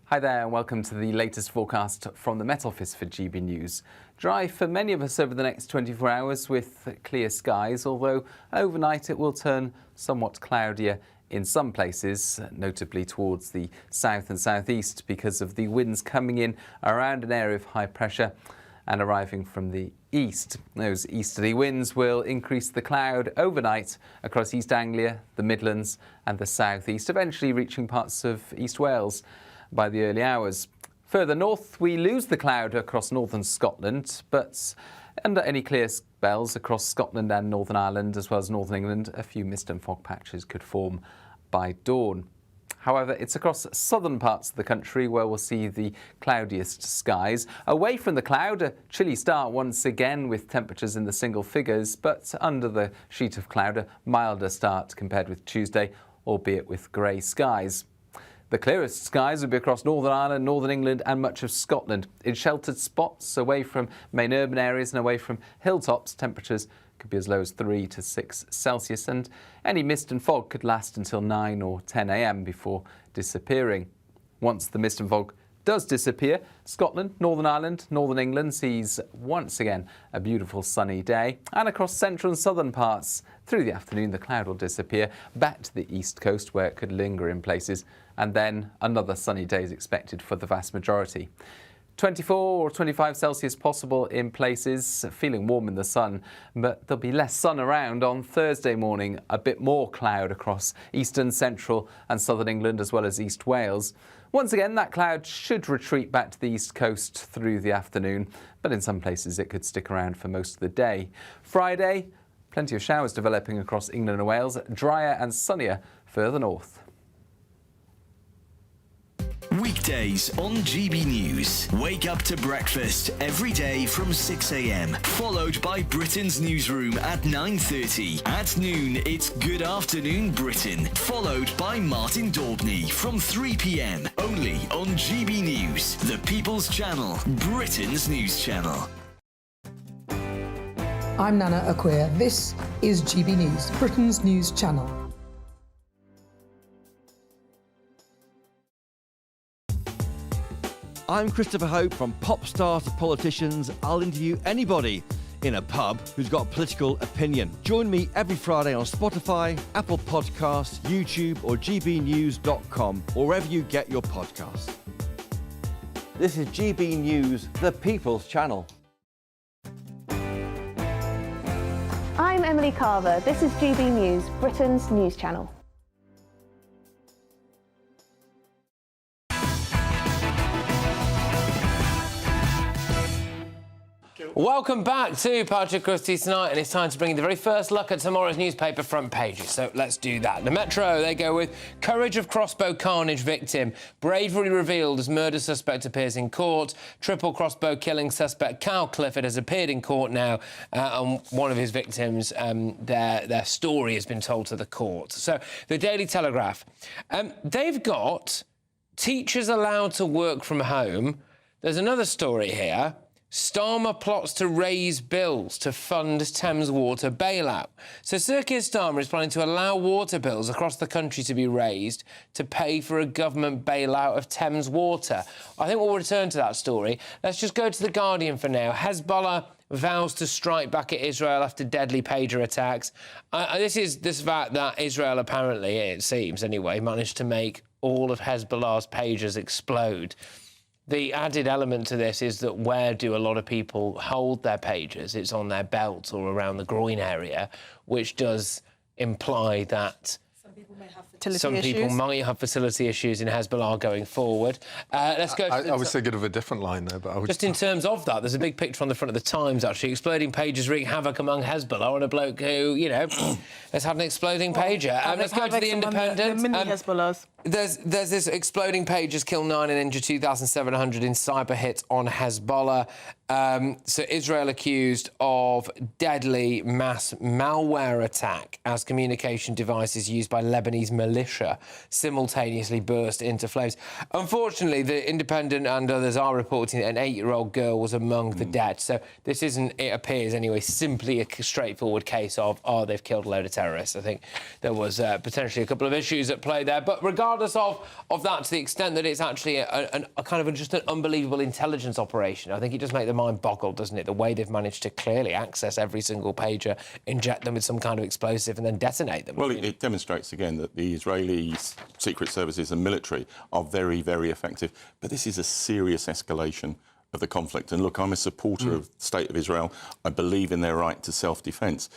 Hi there and welcome to the latest forecast from the Met Office for GB News. Dry for many of us over the next 24 hours with clear skies, although overnight it will turn somewhat cloudier in some places, notably towards the south and southeast because of the winds coming in around an area of high pressure and arriving from the east. Those easterly winds will increase the cloud overnight across East Anglia, the Midlands and the southeast, eventually reaching parts of East Wales by the early hours. Further north, we lose the cloud across northern Scotland, but under any clear spells across Scotland and Northern Ireland, as well as Northern England, a few mist and fog patches could form by dawn. However, it's across southern parts of the country where we'll see the cloudiest skies. Away from the cloud, a chilly start once again with temperatures in the single figures, but under the sheet of cloud, a milder start compared with Tuesday, albeit with grey skies. The clearest skies will be across Northern Ireland, Northern England and much of Scotland. In sheltered spots, away from main urban areas and away from hilltops, temperatures could be as low as 3 to 6 Celsius, and any mist and fog could last until 9 or 10 a.m. before disappearing. Once the mist and fog does disappear, Scotland, Northern Ireland, Northern England sees once again a beautiful sunny day, and across central and southern parts through the afternoon the cloud will disappear back to the east coast where it could linger in places, and then another sunny day is expected for the vast majority. 24 or 25 Celsius possible in places, feeling warm in the sun, but there'll be less sun around on Thursday morning, a bit more cloud across eastern, central and southern England as well as East Wales. Once again, that cloud should retreat back to the east coast through the afternoon, but in some places it could stick around for most of the day. Friday, plenty of showers developing across England and Wales, drier and sunnier further north. Weekdays on GB News. Wake up to breakfast every day from 6 a.m. Followed by Britain's newsroom at 9:30. At noon, it's Good Afternoon Britain. Followed by Martin Daubney from 3 p.m. Only on GB News, the People's Channel, Britain's news channel. I'm Nana Acquia. This is GB News, Britain's news channel. I'm Christopher Hope. From pop stars to politicians, I'll interview anybody in a pub who's got a political opinion. Join me every Friday on Spotify, Apple Podcasts, YouTube or gbnews.com, or wherever you get your podcasts. This is GB News, the People's Channel. I'm Emily Carver. This is GB News, Britain's news channel. Welcome back to Patrick Christys Tonight, and it's time to bring you the very first look at tomorrow's newspaper front pages. So let's do that. The Metro, they go with courage of crossbow carnage victim. Bravery revealed as murder suspect appears in court. Triple crossbow killing suspect Cal Clifford has appeared in court now, and one of his victims, their story has been told to the court. So the Daily Telegraph, they've got teachers allowed to work from home. There's another story here. Starmer plots to raise bills to fund Thames Water bailout. So Sir Keir Starmer is planning to allow water bills across the country to be raised to pay for a government bailout of Thames Water. I think we'll return to that story. Let's just go to The Guardian for now. Hezbollah vows to strike back at Israel after deadly pager attacks. This is this fact that Israel apparently, it seems anyway, managed to make all of Hezbollah's pagers explode. The added element to this is that where do a lot of people hold their pagers? It's on their belt or around the groin area, which does imply that some people might have fertility issues in Hezbollah going forward. Let's go. I was thinking of a different line there, but I was just in terms of that. There's a big picture on the front of the Times actually. Exploding pagers wreak havoc among Hezbollah, and a bloke who, you know, has had an exploding pager. Let's go to the Independent. The mini Hezbollahs. There's this exploding pagers kill 9 and injure 2,700 in cyber hit on Hezbollah. So Israel accused of deadly mass malware attack as communication devices used by Lebanese militia simultaneously burst into flames. Unfortunately, the Independent and others are reporting that an 8-year-old girl was among the dead. So this isn't, it appears anyway, simply a straightforward case of, oh, they've killed a load of terrorists. I think there was potentially a couple of issues at play there. But regardless of that, to the extent that it's actually a kind of just an unbelievable intelligence operation, I think it does make the mind boggle, doesn't it? The way they've managed to clearly access every single pager, inject them with some kind of explosive and then detonate them. Well, it demonstrates again that the Israeli secret services and military are very, very effective. But this is a serious escalation of the conflict. And look, I'm a supporter of the State of Israel. I believe in their right to self-defence.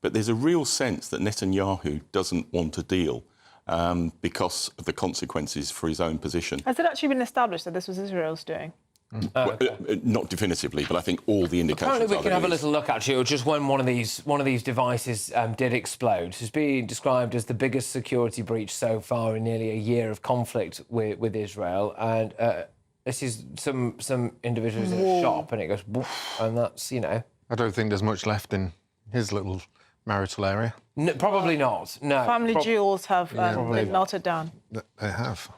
But there's a real sense that Netanyahu doesn't want a deal because of the consequences for his own position. Has it actually been established that this was Israel's doing? Not definitively, but I think all the indications. Apparently, we can have a is. little look actually, or just when one of these devices did explode. It's being described as the biggest security breach so far in nearly a year of conflict with Israel, and this is some individuals in a shop, and it goes, woof, and that's I don't think there's much left in his little marital area. No, probably not. No. Family jewels have been melted down. They have.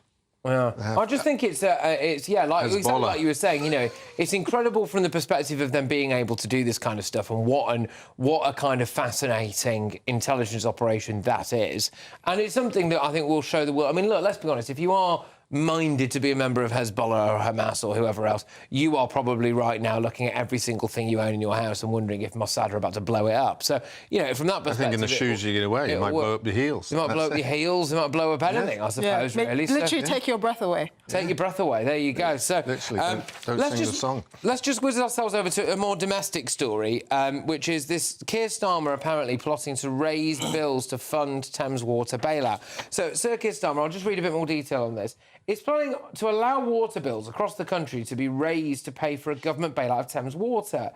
Yeah. I just think it's like you were saying, it's incredible from the perspective of them being able to do this kind of stuff, and what a kind of fascinating intelligence operation that is. And it's something that I think will show the world. I mean, look, let's be honest, if you are minded to be a member of Hezbollah or Hamas or whoever else, you are probably right now looking at every single thing you own in your house and wondering if Mossad are about to blow it up. So, from that perspective... I think in the shoes you get away, you might blow up your heels. You might blow up your heels, you might blow up anything, I suppose, really. Literally take your breath away. Take your breath away, there you go. So, literally, don't sing the song. Let's just whiz ourselves over to a more domestic story, which is this Keir Starmer apparently plotting to raise bills to fund Thames Water bailout. So, Sir Keir Starmer, I'll just read a bit more detail on this. It's planning to allow water bills across the country to be raised to pay for a government bailout of Thames Water.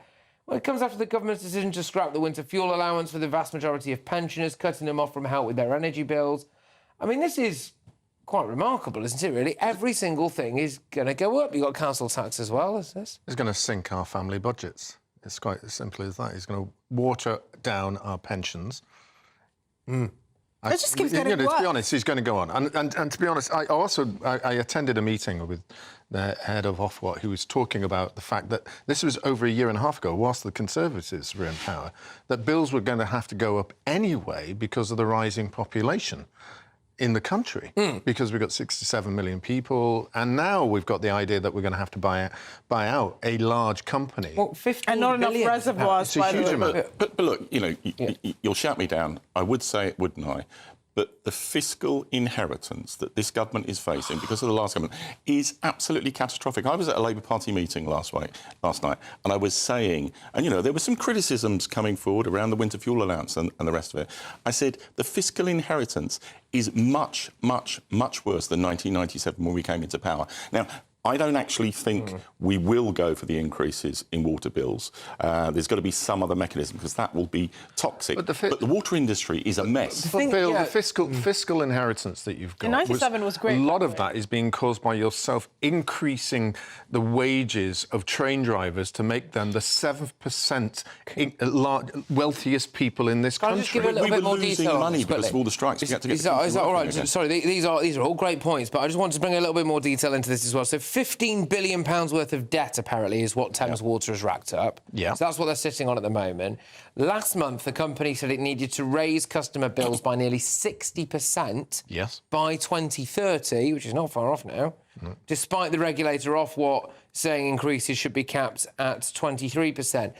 Well, it comes after the government's decision to scrap the winter fuel allowance for the vast majority of pensioners, cutting them off from help with their energy bills. I mean, this is quite remarkable, isn't it, really? Every single thing is going to go up. You've got council tax as well, is this? It's going to sink our family budgets. It's quite as simple as that. It's going to water down our pensions. It just keeps getting worse. To be honest, he's going to go on. And to be honest, I attended a meeting with the head of Ofwat who was talking about the fact that this was over a year and a half ago, whilst the Conservatives were in power, that bills were going to have to go up anyway because of the rising population in the country, because we've got 67 million people, and now we've got the idea that we're going to have to buy out a large company. Well, 15 and not enough reservoirs. It's a huge amount. But look, you'll shout me down. I would say it, wouldn't I? But the fiscal inheritance that this government is facing because of the last government is absolutely catastrophic. I was at a Labour Party meeting last night, and I was saying, and there were some criticisms coming forward around the winter fuel allowance and the rest of it. I said the fiscal inheritance is much, much, much worse than 1997 when we came into power. Now, I don't actually think we will go for the increases in water bills. There's got to be some other mechanism because that will be toxic. But the water industry is a mess. But Bill, the fiscal inheritance that you've got... In 97 was great. A lot of that is being caused by yourself increasing the wages of train drivers to make them the 7% wealthiest people in this country. I'll just give a little bit more detail money because of all the strikes. Is that all right? Sorry, these are all great points, but I just want to bring a little bit more detail into this as well. So £15 billion worth of debt, apparently, is what Thames Water has racked up. Yeah. So that's what they're sitting on at the moment. Last month, the company said it needed to raise customer bills by nearly 60% by 2030, which is not far off now, despite the regulator Ofwat saying increases should be capped at 23%.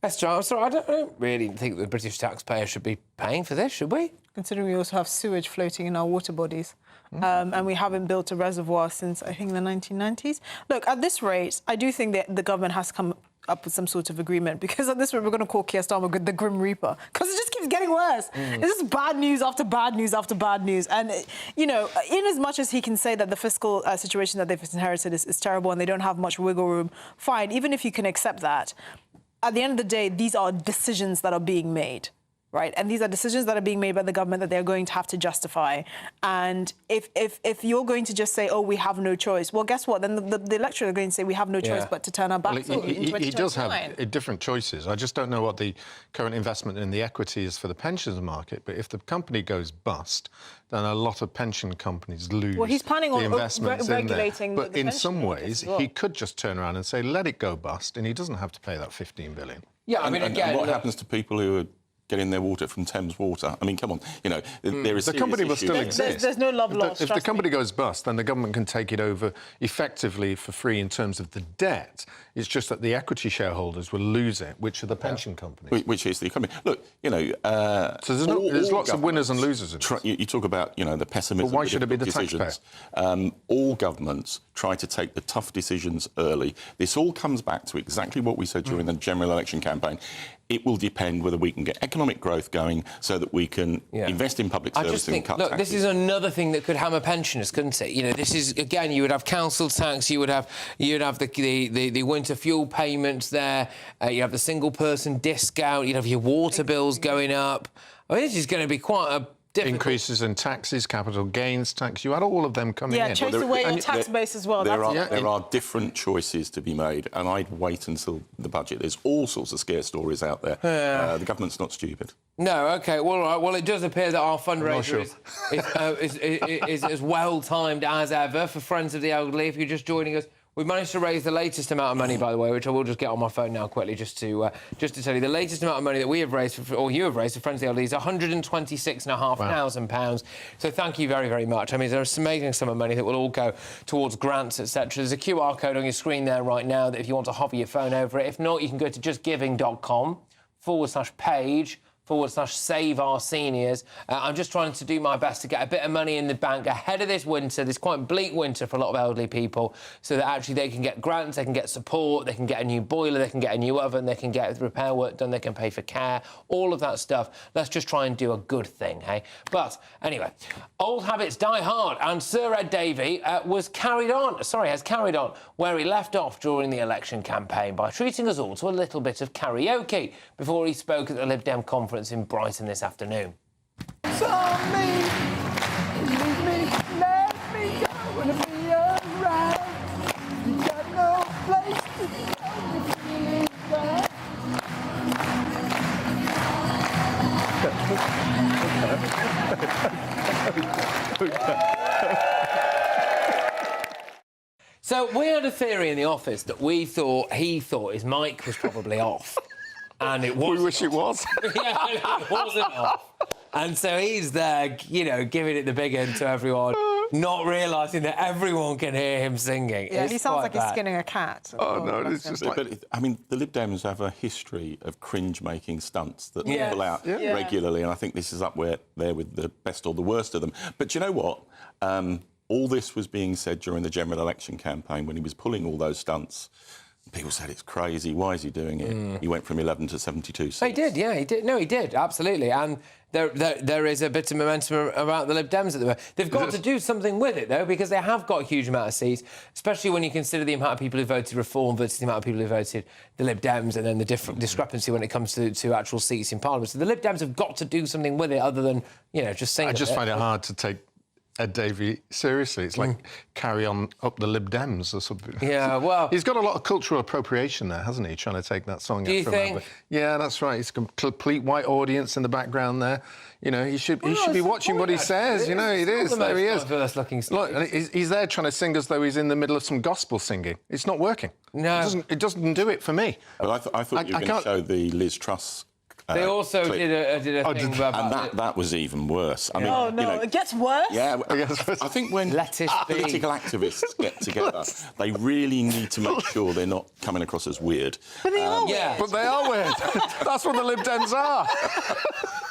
Esther, I'm sorry, I don't really think the British taxpayer should be paying for this, should we? Considering we also have sewage floating in our water bodies. And we haven't built a reservoir since, I think, the 1990s. Look, at this rate, I do think that the government has to come up with some sort of agreement, because at this rate, we're going to call Keir Starmer the Grim Reaper, because it just keeps getting worse. It's just bad news after bad news after bad news. And, in as much as he can say that the fiscal situation that they've inherited is terrible and they don't have much wiggle room, fine, even if you can accept that, at the end of the day, these are decisions that are being made. Right, and these are decisions that are being made by the government that they're going to have to justify. And if you're going to just say, oh, we have no choice, well, guess what? Then the electorate are going to say we have no choice but to turn our backs on you in 2029. He does have different choices. I just don't know what the current investment in the equity is for the pensions market. But if the company goes bust, then a lot of pension companies lose. Well, he's planning on regulating But in some ways, he could just turn around and say, let it go bust, and he doesn't have to pay that $15 billion. Yeah, I mean, again, and what happens to people who are getting their water from Thames Water? I mean, come on, there is... The company will still exist. There's no love lost. If the company goes bust, then the government can take it over effectively for free in terms of the debt. It's just that the equity shareholders will lose it, which are the pension companies. Which is the economy. Look, so there's lots of winners and losers in this. You talk about, the pessimism... But why should it be the taxpayer? All governments try to take the tough decisions early. This all comes back to exactly what we said during the general election campaign. it will depend whether we can get economic growth going so that we can invest in public services. I just think, and cut look, taxes. this is another thing that could hammer pensioners, couldn't it? You know, this is, again, you would have council tax, you'd have the winter fuel payments there, you'd have the single-person discount, you'd have your water bills going up. I mean, this is going to be quite a difficult... Increases in taxes, capital gains tax, you had all of them coming in. Yeah, chase away your tax base as well. There are different choices to be made, and I'd wait until the budget. There's all sorts of scare stories out there. The government's not stupid. No, OK, well, all right. Well, it does appear that our fundraiser is as well-timed as ever for Friends of the Elderly. If you're just joining us, we've managed to raise the latest amount of money, by the way, which I will just get on my phone now quickly, just to tell you. The latest amount of money that we have raised, or you have raised for Friends of the Elderly, is £126,500. So thank you very, very much. I mean, there's an amazing sum of money that will all go towards grants, etc. There's a QR code on your screen there right now that if you want to hover your phone over it. If not, you can go to justgiving.com/page/Save Our Seniors. I'm just trying to do my best to get a bit of money in the bank ahead of this winter, this quite bleak winter for a lot of elderly people, so that actually they can get grants, they can get support, they can get a new boiler, they can get a new oven, they can get repair work done, they can pay for care, all of that stuff. Let's just try and do a good thing, hey? But anyway, old habits die hard, and Sir Ed Davey has carried on where he left off during the election campaign by treating us all to a little bit of karaoke before he spoke at the Lib Dem conference in Brighton this afternoon. So we had a theory in the office that he thought his mic was probably off. And it was. We wish it was. Yeah, it wasn't off. And so he's there, you know, giving it the big end to everyone, not realising that everyone can hear him singing. Yeah, it's he sounds like bad. he's skinning a cat. Oh, no, it's just like... But, I mean, the Lib Dems have a history of cringe-making stunts that they pull out regularly, and I think this is up there with the best or the worst of them. But do you know what? All this was being said during the general election campaign when he was pulling all those stunts. People said it's crazy. Why is he doing it? He went from 11 to 72 seats. He did, yeah, he did. No, he did, absolutely. And there is a bit of momentum about the Lib Dems at the moment. They've got to do something with it, though, because they have got a huge amount of seats, especially when you consider the amount of people who voted Reform versus the amount of people who voted the Lib Dems, and then the discrepancy when it comes to actual seats in Parliament. So the Lib Dems have got to do something with it other than, you know, just sing. I just find it hard to take Ed Davey seriously. It's like carry on up the Lib Dems or something. Yeah, well... He's got a lot of cultural appropriation there, hasn't he, trying to take that song out from him. Yeah, that's right. He's a complete white audience in the background there. You know, he should be watching what he says. You know, it is. There he is. Look, and he's there trying to sing as though he's in the middle of some gospel singing. It's not working. No. It doesn't do it for me. But I thought you were going to show the Liz Truss. They also did a thing about... And that was even worse. I mean, oh, no, you know, it gets worse? Yeah, I think when political activists get together, they really need to make sure they're not coming across as weird. But they are weird. But they are weird. That's what the Lib Dems are.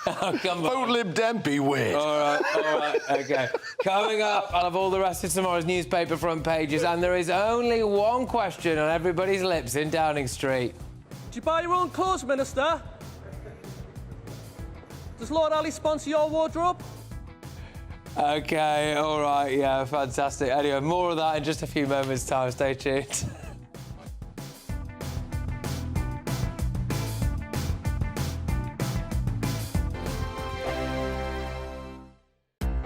Oh, come on. Vote Lib Dem, be weird. All right, OK. Coming up, I'll have all the rest of tomorrow's newspaper front pages, and there is only one question on everybody's lips in Downing Street. Do you buy your own clothes, Minister? Does Lord Ali sponsor your wardrobe? OK, all right, yeah, fantastic. Anyway, more of that in just a few moments' time. Stay tuned.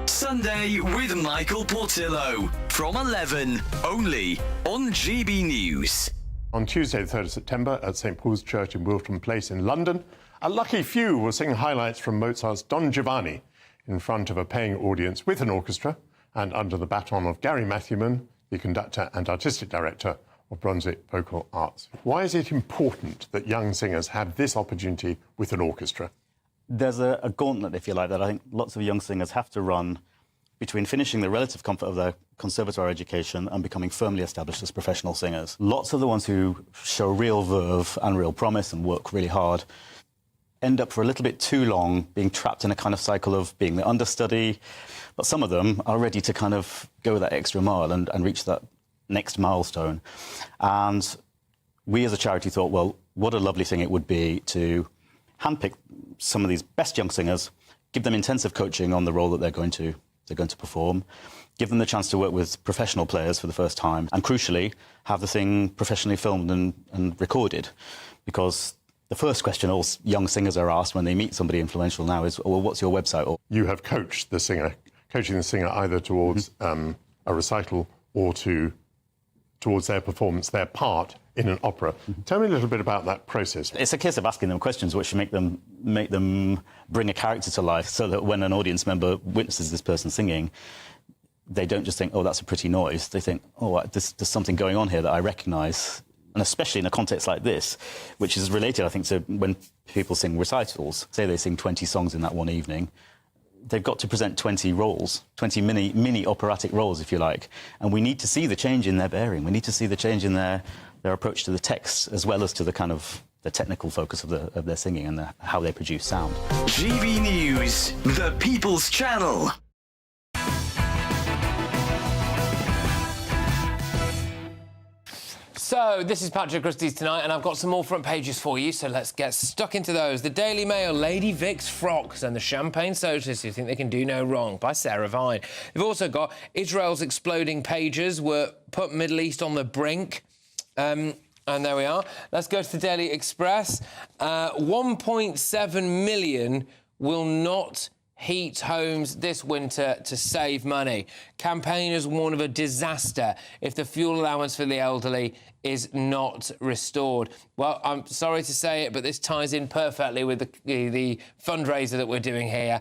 Sunday with Michael Portillo from 11, only on GB News. On Tuesday, the 3rd of September, at St Paul's Church in Wilton Place in London, a lucky few will sing highlights from Mozart's Don Giovanni in front of a paying audience with an orchestra and under the baton of Gary Matthewman, the conductor and artistic director of Brunswick Vocal Arts. Why is it important that young singers have this opportunity with an orchestra? There's a gauntlet, if you like, that I think lots of young singers have to run between finishing the relative comfort of their conservatoire education and becoming firmly established as professional singers. Lots of the ones who show real verve and real promise and work really hard end up for a little bit too long being trapped in a kind of cycle of being the understudy. But some of them are ready to kind of go that extra mile and reach that next milestone. And we as a charity thought, well, what a lovely thing it would be to handpick some of these best young singers, give them intensive coaching on the role that they're going to perform, give them the chance to work with professional players for the first time, and crucially, have the thing professionally filmed and recorded. Because the first question all young singers are asked when they meet somebody influential now is, well, what's your website? Or You have coached the singer, coaching the singer either towards a recital or towards their performance, their part in an opera. Tell me a little bit about that process. It's a case of asking them questions which make them bring a character to life, so that when an audience member witnesses this person singing, they don't just think, oh, that's a pretty noise. They think, oh, there's something going on here that I recognise. And especially in a context like this, which is related, I think, to when people sing recitals. Say they sing 20 songs in that one evening. They've got to present 20 roles, 20 mini operatic roles, if you like. And we need to see the change in their bearing. We need to see the change in their approach to the text, as well as to the kind of the technical focus of their singing and how they produce sound. GB News, the People's Channel. So, this is Patrick Christys tonight, and I've got some more front pages for you, so let's get stuck into those. The Daily Mail, Lady Vic's frocks and the champagne socialists who think they can do no wrong, by Sarah Vine. They've also got Israel's exploding pages were put Middle East on the brink. And there we are. Let's go to the Daily Express. 1.7 million will not heat homes this winter to save money. Campaigners warn of a disaster if the fuel allowance for the elderly is not restored. Well, I'm sorry to say it, but this ties in perfectly with the fundraiser that we're doing here,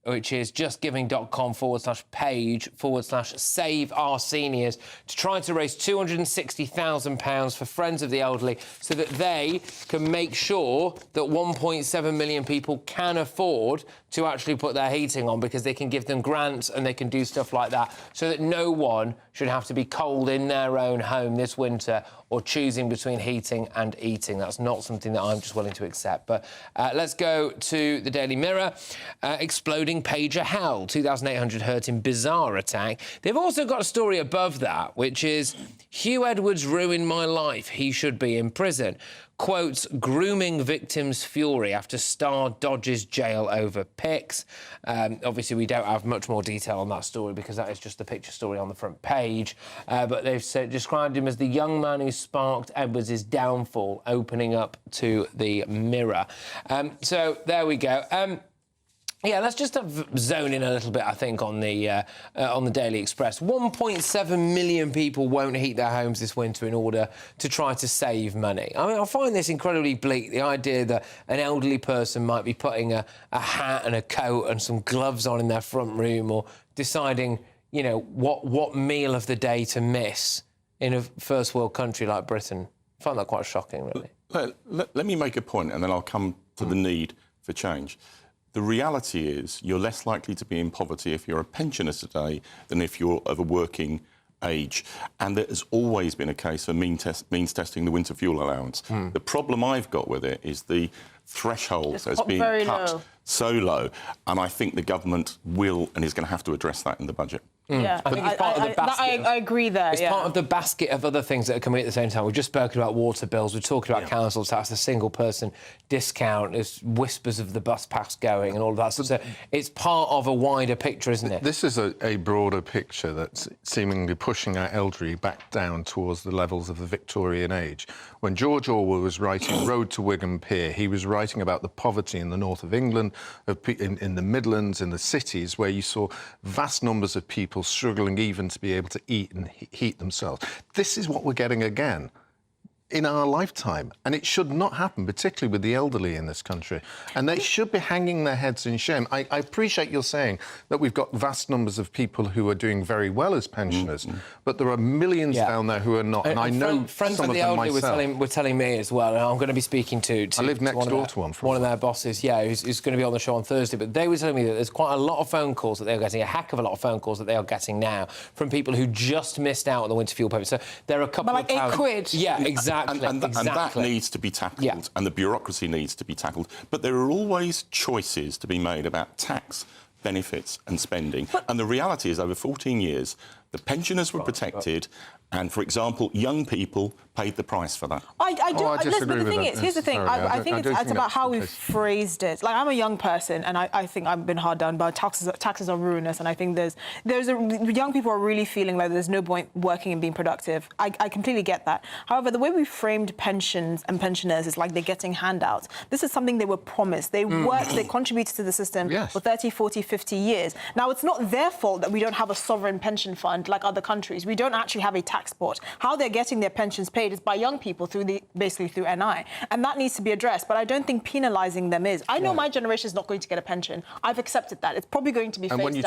which is justgiving.com/page/save our seniors, to try to raise £260,000 for Friends of the Elderly so that they can make sure that 1.7 million people can afford to actually put their heating on, because they can give them grants and they can do stuff like that, so that no one should have to be cold in their own home this winter or choosing between heating and eating. That's not something that I'm just willing to accept. But let's go to the Daily Mirror. Exploding pager hell, 2,800 hurt in bizarre attack. They've also got a story above that, which is Hugh Edwards ruined my life. He should be in prison. Quotes grooming victims' fury after star dodges jail over pics. Obviously, we don't have much more detail on that story because that is just the picture story on the front page. But they've described him as the young man who sparked Edwards' downfall, opening up to the Mirror. So there we go. Yeah, let's just zone in a little bit, I think, on the Daily Express. 1.7 million people won't heat their homes this winter in order to try to save money. I mean, I find this incredibly bleak, the idea that an elderly person might be putting a hat and a coat and some gloves on in their front room, or deciding, you know, what meal of the day to miss in a first world country like Britain. I find that quite shocking, really. Let me make a point, and then I'll come to the need for change. The reality is you're less likely to be in poverty if you're a pensioner today than if you're of a working age. And there has always been a case for means testing the winter fuel allowance. The problem I've got with it is the threshold has been cut so low, and I think the government will and is going to have to address that in the budget. Yeah, I think it's part of the basket. I agree there. It's part of the basket of other things that are coming at the same time. We've just spoken about water bills. We're talking about council tax, the single person discount. There's whispers of the bus pass going and all of that. So it's part of a wider picture, isn't it? This is a broader picture that's seemingly pushing our elderly back down towards the levels of the Victorian age. When George Orwell was writing Road to Wigan Pier, he was writing about the poverty in the north of England, in the Midlands, in the cities, where you saw vast numbers of people struggling even to be able to eat and heat themselves. This is what we're getting again in our lifetime, and it should not happen, particularly with the elderly in this country. And they should be hanging their heads in shame. I appreciate you're saying that we've got vast numbers of people who are doing very well as pensioners, but there are millions down there who are not, and I know friends some of of the them elderly myself. were telling me as well, and I'm going to be speaking to I live next door to one of their bosses, who's going to be on the show on Thursday, but they were telling me that there's quite a lot of phone calls that they're getting, a heck of a lot of phone calls that they are getting now from people who just missed out on the winter fuel payment. So there are a couple of £8. Yeah, exactly. And that needs to be tackled, and the bureaucracy needs to be tackled. But there are always choices to be made about tax, benefits and spending. And the reality is, over 14 years, the pensioners were protected, and, for example, young people paid the price for that. I do. I Listen, but disagree the thing with is, that here's the thing. necessarily. I think it's about how we've phrased it. Like, I'm a young person, and I think I've been hard done by taxes are ruinous, and I think young people are really feeling like there's no point working and being productive. I completely get that. However, the way we framed pensions and pensioners is like they're getting handouts. This is something they were promised. They worked, they contributed to the system for 30, 40, 50 years. Now, it's not their fault that we don't have a sovereign pension fund like other countries. We don't actually have a tax pot. How they're getting their pensions paid is by young people basically through NI. And that needs to be addressed. But I don't think penalising them is. I know my generation is not going to get a pension. I've accepted that. It's probably going to be phased out. When you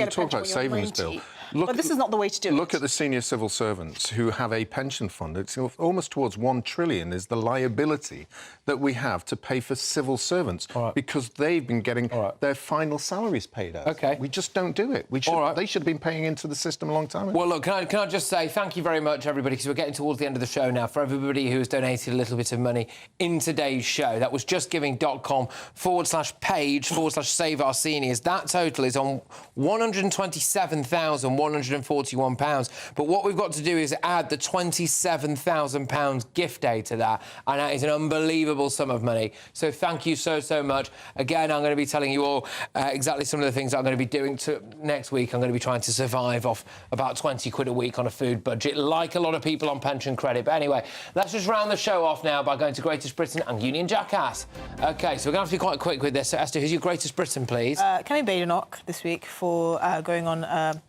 talk about savings bill, but this is not the way to do it. Look at the senior civil servants who have a pension fund. It's almost towards 1 trillion is the liability that we have to pay for civil servants because they've been getting their final salaries paid out. OK. We just don't do it. They should have been paying into the system a long time ago. Well, look, can I just say thank you very much, everybody, because we're getting towards the end of the show now. For everybody who has donated a little bit of money in today's show, that was justgiving.com/page/save our seniors. That total is on £127,141. But what we've got to do is add the £27,000 gift aid to that, and that is an unbelievable sum of money. So thank you so much. Again, I'm going to be telling you all exactly some of the things I'm going to be doing next week. I'm going to be trying to survive off about 20 quid a week on a food budget, like a lot of people on pension credit. But anyway, let's just round the show off now by going to Greatest Britain and Union Jackass. OK, so we're going to have to be quite quick with this. So, Esther, who's your Greatest Britain, please? Kemi Badenoch this week for going on,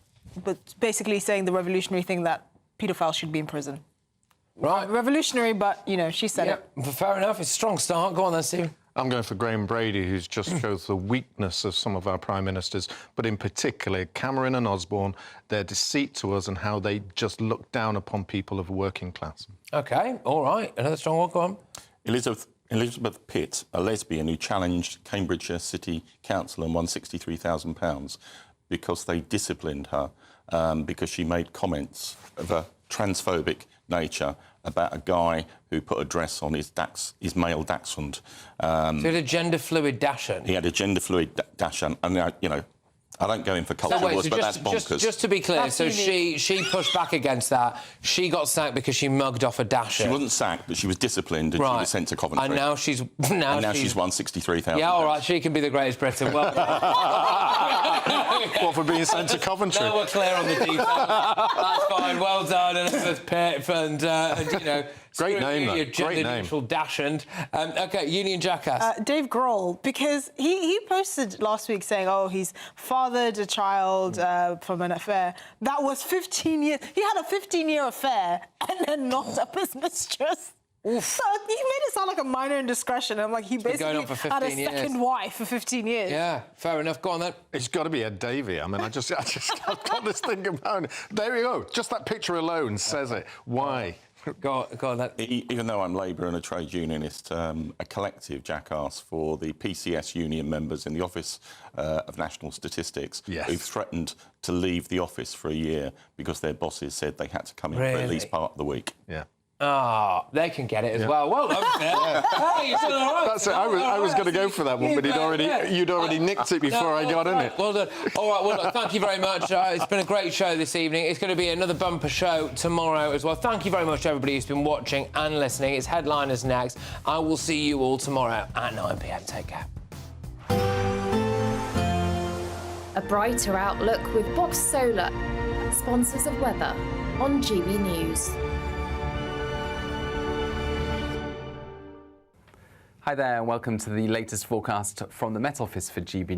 but basically saying the revolutionary thing that paedophiles should be in prison. Right. Revolutionary, but, you know, she said it. Fair enough. It's a strong start. Go on then, Steve. I'm going for Graham Brady, who's just shows the weakness of some of our prime ministers, but in particular Cameron and Osborne, their deceit to us and how they just look down upon people of working class. OK, all right. Another strong one. Go on. Elizabeth Pitt, a lesbian who challenged Cambridgeshire City Council and won £63,000 because they disciplined her because she made comments of a transphobic nature about a guy who put a dress on his male dachshund. So he had a gender-fluid dachshund? He had a gender-fluid dachshund, and, you know, I don't go in for culture wars, but that's bonkers. Just to be clear, so she pushed back against that. She got sacked because she mugged off a dachshund. She wasn't sacked, but she was disciplined and she was sent to Coventry. And now she's won £63,000. Yeah, all right, she can be the Greatest Britain. Well, what, for being sent to Coventry? Now we're clear on the details. That's fine. Well done, Elizabeth Pitt, and you know. Great name, though. Great name. Dachshund. OK, Union Jackass. Dave Grohl, because he posted last week saying, oh, he's fathered a child from an affair. That was 15 years. He had a 15-year affair and then knocked up his mistress. Oof. So he made it sound like a minor indiscretion. I'm like, he basically had a second wife for 15 years. Yeah, fair enough. Go on, then. It's got to be Ed Davey. I mean, I've got this thing about it. There you go. Just that picture alone says it. Why? Go on, then. Even though I'm Labour and a trade unionist, a collective jackass for the PCS union members in the Office of National Statistics who threatened to leave the office for a year because their bosses said they had to come in for at least part of the week. Yeah. Ah, they can get it as well. Well done, Hey, you done all right. That's it. I was going to go for that one, but you'd already nicked it before I got in it. Well done. All right, well, thank you very much. It's been a great show this evening. It's going to be another bumper show tomorrow as well. Thank you very much to everybody who's been watching and listening. It's Headliners next. I will see you all tomorrow at 9 p.m. Take care. A brighter outlook with Box Solar, sponsors of weather on GB News. Hi there, and welcome to the latest forecast from the Met Office for GB News.